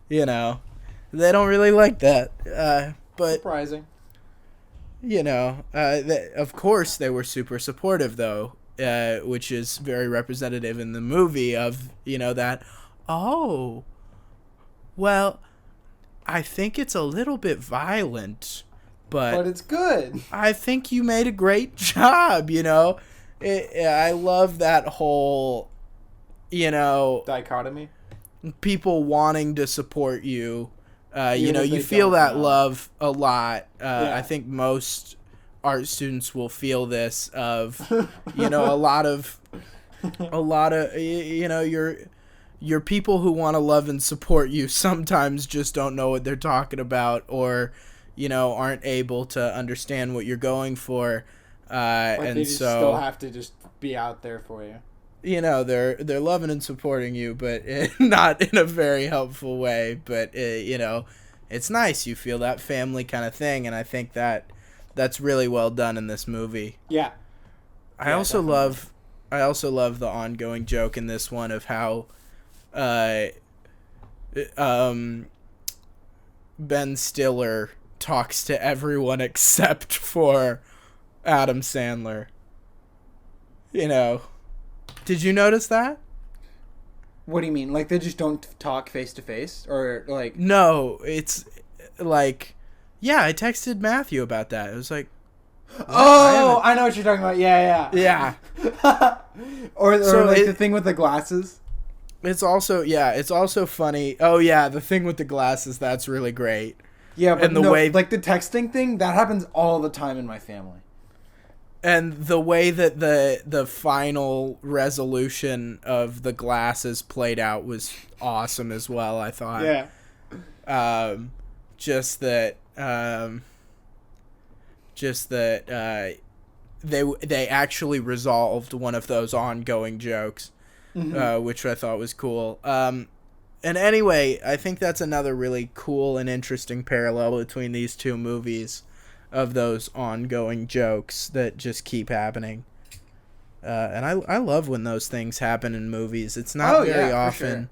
They don't really like that. But Surprising. Of course they were super supportive though, which is very representative in the movie of, that, oh, well, I think it's a little bit violent, but it's good. I think you made a great job, I love that whole, Dichotomy. people wanting to support you. Even if You they feel don't that know. love a lot. Yeah. I think most art students will feel this of, a lot of, your people who want to love and support you sometimes just don't know what they're talking about or, aren't able to understand what you're going for. And they just so still have to just be out there for you. they're loving and supporting you, but not in a very helpful way. But it's nice. You feel that family kind of thing, and I think that's really well done in this movie. Yeah. I also love the ongoing joke in this one of how, Ben Stiller talks to everyone except for Adam Sandler. Did you notice that? What do you mean? Like they just don't talk face to face, or like? No, it's like, yeah. I texted Matthew about that. It was like, oh, I know what you're talking about. Yeah. or So the thing with the glasses. It's also funny. Oh yeah, the thing with the glasses, that's really great. Yeah, but And the way- like the texting thing, that happens all the time in my family. And the way that the final resolution of the glasses played out was awesome as well, I thought. Yeah. Just that they actually resolved one of those ongoing jokes, which I thought was cool. And anyway, I think that's another really cool and interesting parallel between these two movies, of those ongoing jokes that just keep happening. And I love when those things happen in movies. It's not very often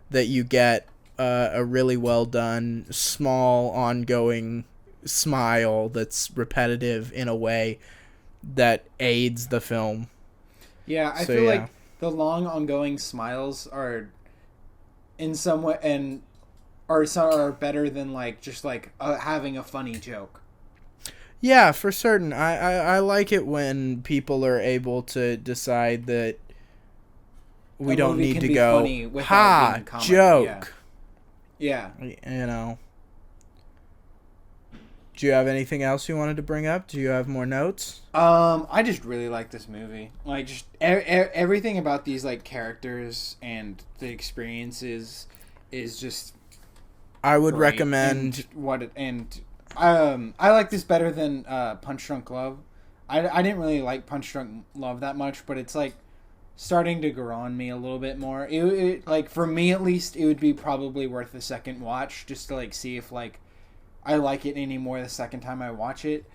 that you get a really well done, small, ongoing smile that's repetitive in a way that aids the film. Yeah, I feel like the long ongoing smiles are in some way and are better than like just like having a funny joke. Yeah, for certain. I like it when people are able to decide that we don't need to go, ha, joke. Yeah. Do you have anything else you wanted to bring up? Do you have more notes? I just really like this movie. Like, just everything about these like characters and the experiences is just. I would great. recommend I like this better than Punch Drunk Love. I didn't really like Punch Drunk Love that much, but it's like starting to grow on me a little bit more. It like for me at least, it would be probably worth a second watch just to like see if like I like it any more the second time I watch it.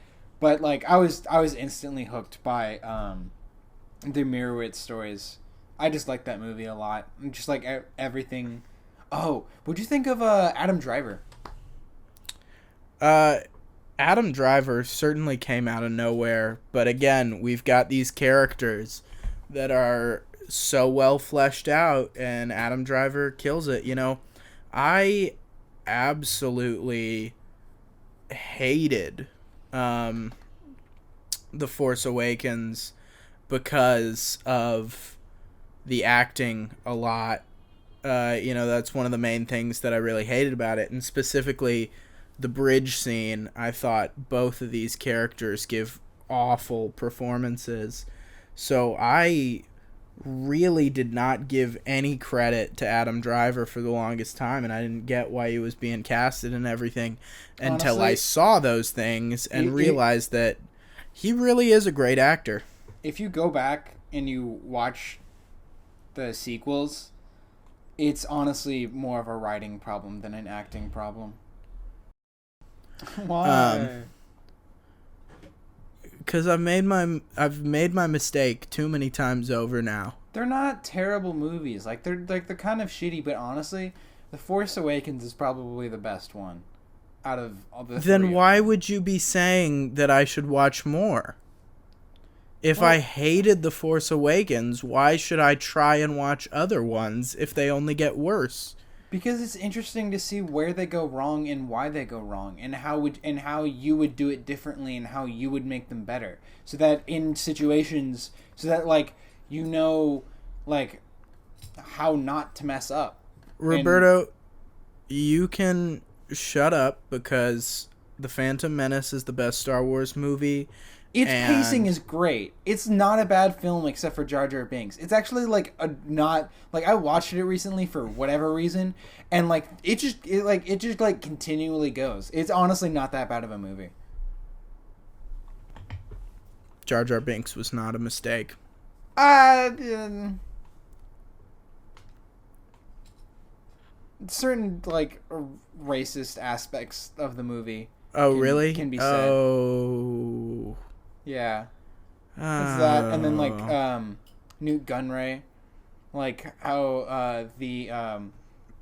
But like I was instantly hooked by the Meyerowitz stories. I just like that movie a lot. Just like everything. Oh, what'd you think of Adam Driver? Adam Driver certainly came out of nowhere, but again, we've got these characters that are so well fleshed out, and Adam Driver kills it. I absolutely hated The Force Awakens because of the acting a lot. That's one of the main things that I really hated about it, and specifically the bridge scene. I thought both of these characters give awful performances. So I really did not give any credit to Adam Driver for the longest time, and I didn't get why he was being casted and everything until I saw those things and realized that he really is a great actor. If you go back and you watch the sequels, it's honestly more of a writing problem than an acting problem. Why? Because I've made my mistake too many times over now. They're not terrible movies. Like they're kind of shitty, but honestly, The Force Awakens is probably the best one out of all the three. Then why would you be saying that I should watch more? If I hated The Force Awakens, why should I try and watch other ones if they only get worse? Because it's interesting to see where they go wrong and why they go wrong, and how you would do it differently and how you would make them better. So that in situations, like how not to mess up. Roberto, you can shut up because The Phantom Menace is the best Star Wars movie. Its pacing is great. It's not a bad film except for Jar Jar Binks. It's actually I watched it recently for whatever reason, and it just continually goes. It's honestly not that bad of a movie. Jar Jar Binks was not a mistake. Certain racist aspects of the movie. Really? Can be said. Oh. Yeah. It's that, and then Newt Gunray, how the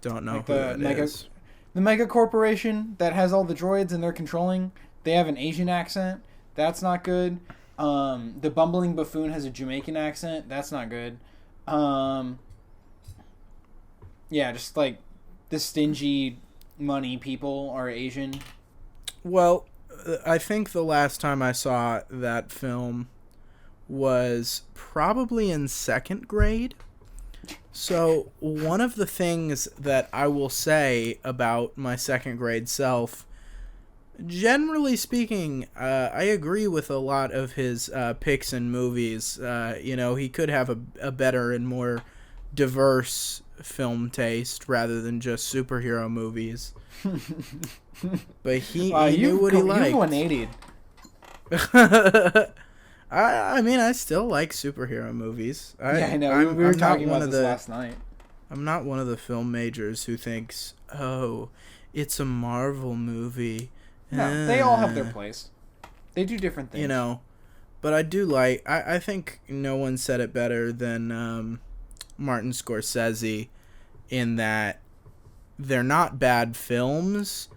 don't know who that is. The mega corporation that has all the droids and they're controlling, they have an Asian accent. That's not good. The bumbling buffoon has a Jamaican accent. That's not good. Yeah, just the stingy money people are Asian. Well, I think the last time I saw that film was probably in second grade. So one of the things that I will say about my second grade self, generally speaking, I agree with a lot of his picks in movies. He could have a better and more diverse film taste rather than just superhero movies. But he knew what he liked. You 180'd. I mean, I still like superhero movies. I know. We were talking about this last night. I'm not one of the film majors who thinks, oh, it's a Marvel movie. No, they all have their place. They do different things. But I do like... I think no one said it better than Martin Scorsese in that they're not bad films,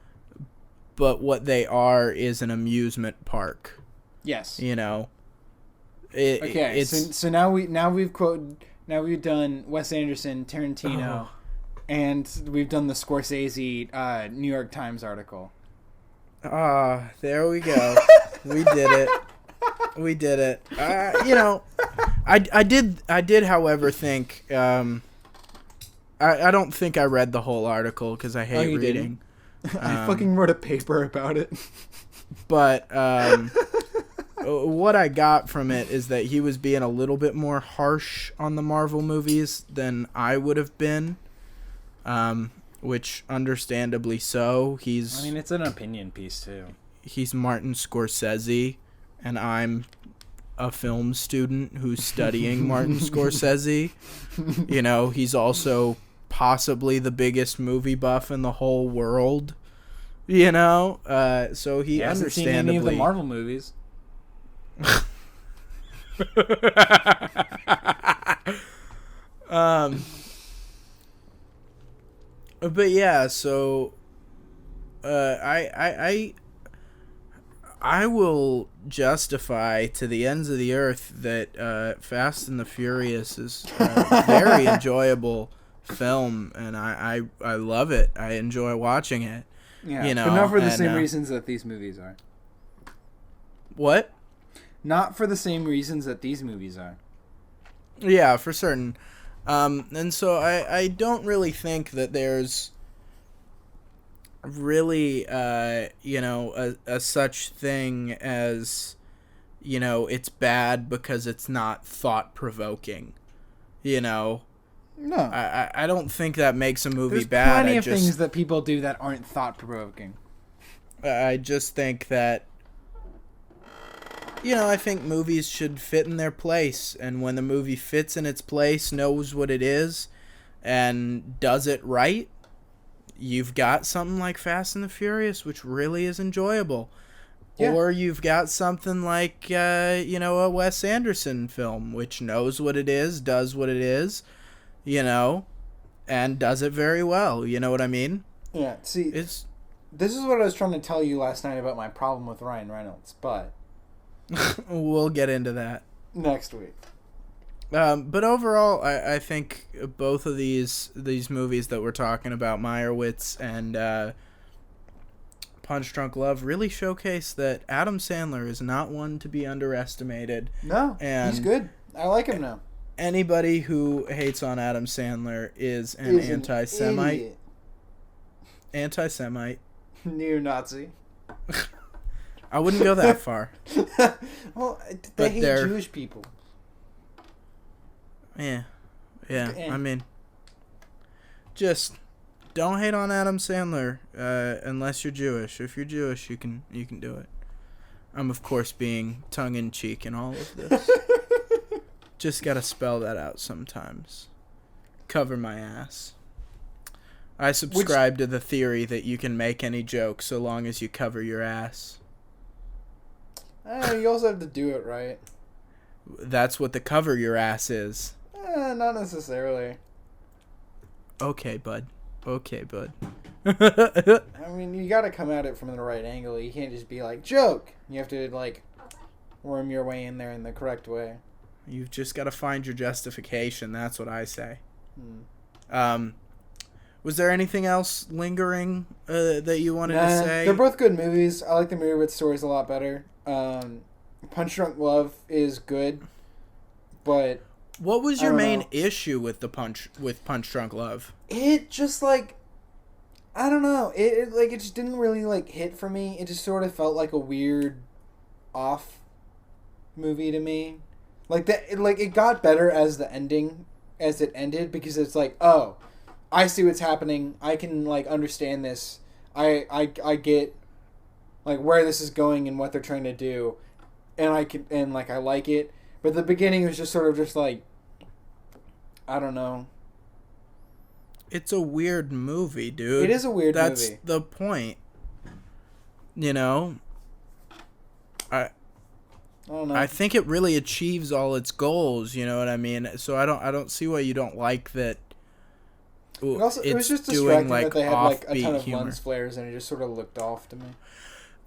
but what they are is an amusement park. Yes. Okay. So now we've done Wes Anderson, Tarantino, and we've done the Scorsese New York Times article. There we go. We did it. I did, however, think. I don't think I read the whole article because I hate reading. I fucking wrote a paper about it. But what I got from it is that he was being a little bit more harsh on the Marvel movies than I would have been, which understandably so. It's an opinion piece too. He's Martin Scorsese, and I'm a film student who's studying Martin Scorsese. He's also possibly the biggest movie buff in the whole world. So he understandably hasn't seen any of the Marvel movies. But yeah, so I will justify to the ends of the earth that Fast and the Furious is a very enjoyable film, and I love it. I enjoy watching it. Yeah, but not for the same reasons that these movies are. What? Not for the same reasons that these movies are. Yeah, for certain. And so I don't really think that there's really, a such thing as, it's bad because it's not thought-provoking. You know, No. I don't think that makes a movie There's bad. plenty of things that people do that aren't thought-provoking. I just think that, I think movies should fit in their place, and when the movie fits in its place, knows what it is, and does it right, you've got something like Fast and the Furious, which really is enjoyable. Yeah. Or you've got something like, a Wes Anderson film, which knows what it is, does what it is, and does it very well. You know what I mean? Yeah, see, this is what I was trying to tell you last night about my problem with Ryan Reynolds, but... we'll get into that. Next week. But overall, I think both of these movies that we're talking about, Meyerowitz and Punch Drunk Love, really showcase that Adam Sandler is not one to be underestimated. No, and he's good. I like him now. Anybody who hates on Adam Sandler is an anti-Semite. Anti-Semite. Neo-Nazi. I wouldn't go that far. Well, they hate Jewish people. Yeah. I mean, just don't hate on Adam Sandler unless you're Jewish. If you're Jewish, you can do it. I'm of course being tongue in cheek in all of this. Just gotta spell that out sometimes. Cover my ass. I subscribe to the theory that you can make any joke so long as you cover your ass. You also have to do it right. That's what the cover your ass is. Not necessarily. Okay, bud. I mean, you gotta come at it from the right angle. You can't just be like, joke! You have to, worm your way in there in the correct way. You've just gotta find your justification. That's what I say. Was there anything else lingering that you wanted to say? They're both good movies. I like the Meyerowitz stories a lot better. Punch Drunk Love is good, but... What was your main issue with Punch Drunk Love? It just, I don't know. It just didn't really, hit for me. It just sort of felt like a weird, off movie to me. It got better as it ended, because it's oh, I see what's happening. I can, understand this. I get, where this is going and what they're trying to do. And I like it. But the beginning was just sort of I don't know. It's a weird movie, dude. It is a weird movie. That's the point. I don't know. I think it really achieves all its goals, you know what I mean? So I don't see why you don't like that. It was just distracting that they had a ton of lens flares and it just sort of looked off to me.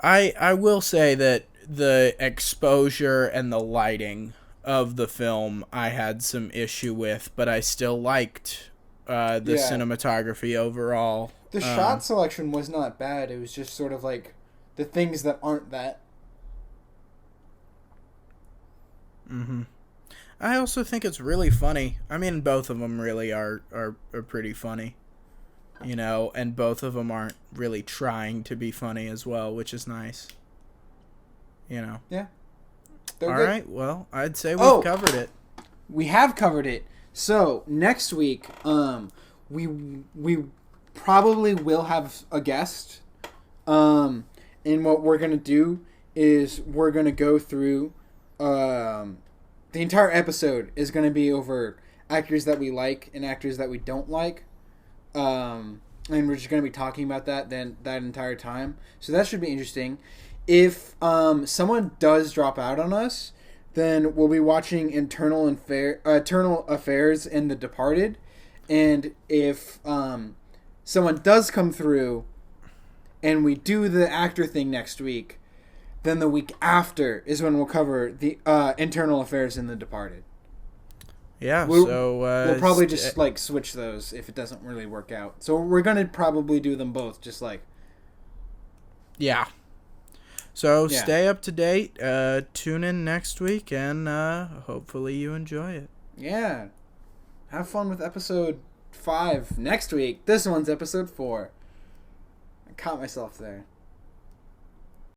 I will say that the exposure and the lighting of the film I had some issue with, but I still liked the cinematography overall. The shot selection was not bad. It was just sort of the things that aren't that. Mm-hmm. I also think it's really funny. I mean, both of them really are pretty funny. And both of them aren't really trying to be funny as well, which is nice. Yeah. All right, well, I'd say we've covered it. We have covered it. So, next week, we probably will have a guest. And what we're going to do is we're going to go through... the entire episode is going to be over actors that we like and actors that we don't like. And we're just going to be talking about that entire time. So that should be interesting. If someone does drop out on us, then we'll be watching Eternal Affairs and The Departed. And if someone does come through and we do the actor thing next week, then the week after is when we'll cover the Internal Affairs and The Departed. Yeah, we'll probably just switch those if it doesn't really work out. So we're gonna probably do them both, just yeah. So stay up to date. Tune in next week, and hopefully you enjoy it. Yeah, have fun with episode 5 next week. This one's episode 4. I caught myself there.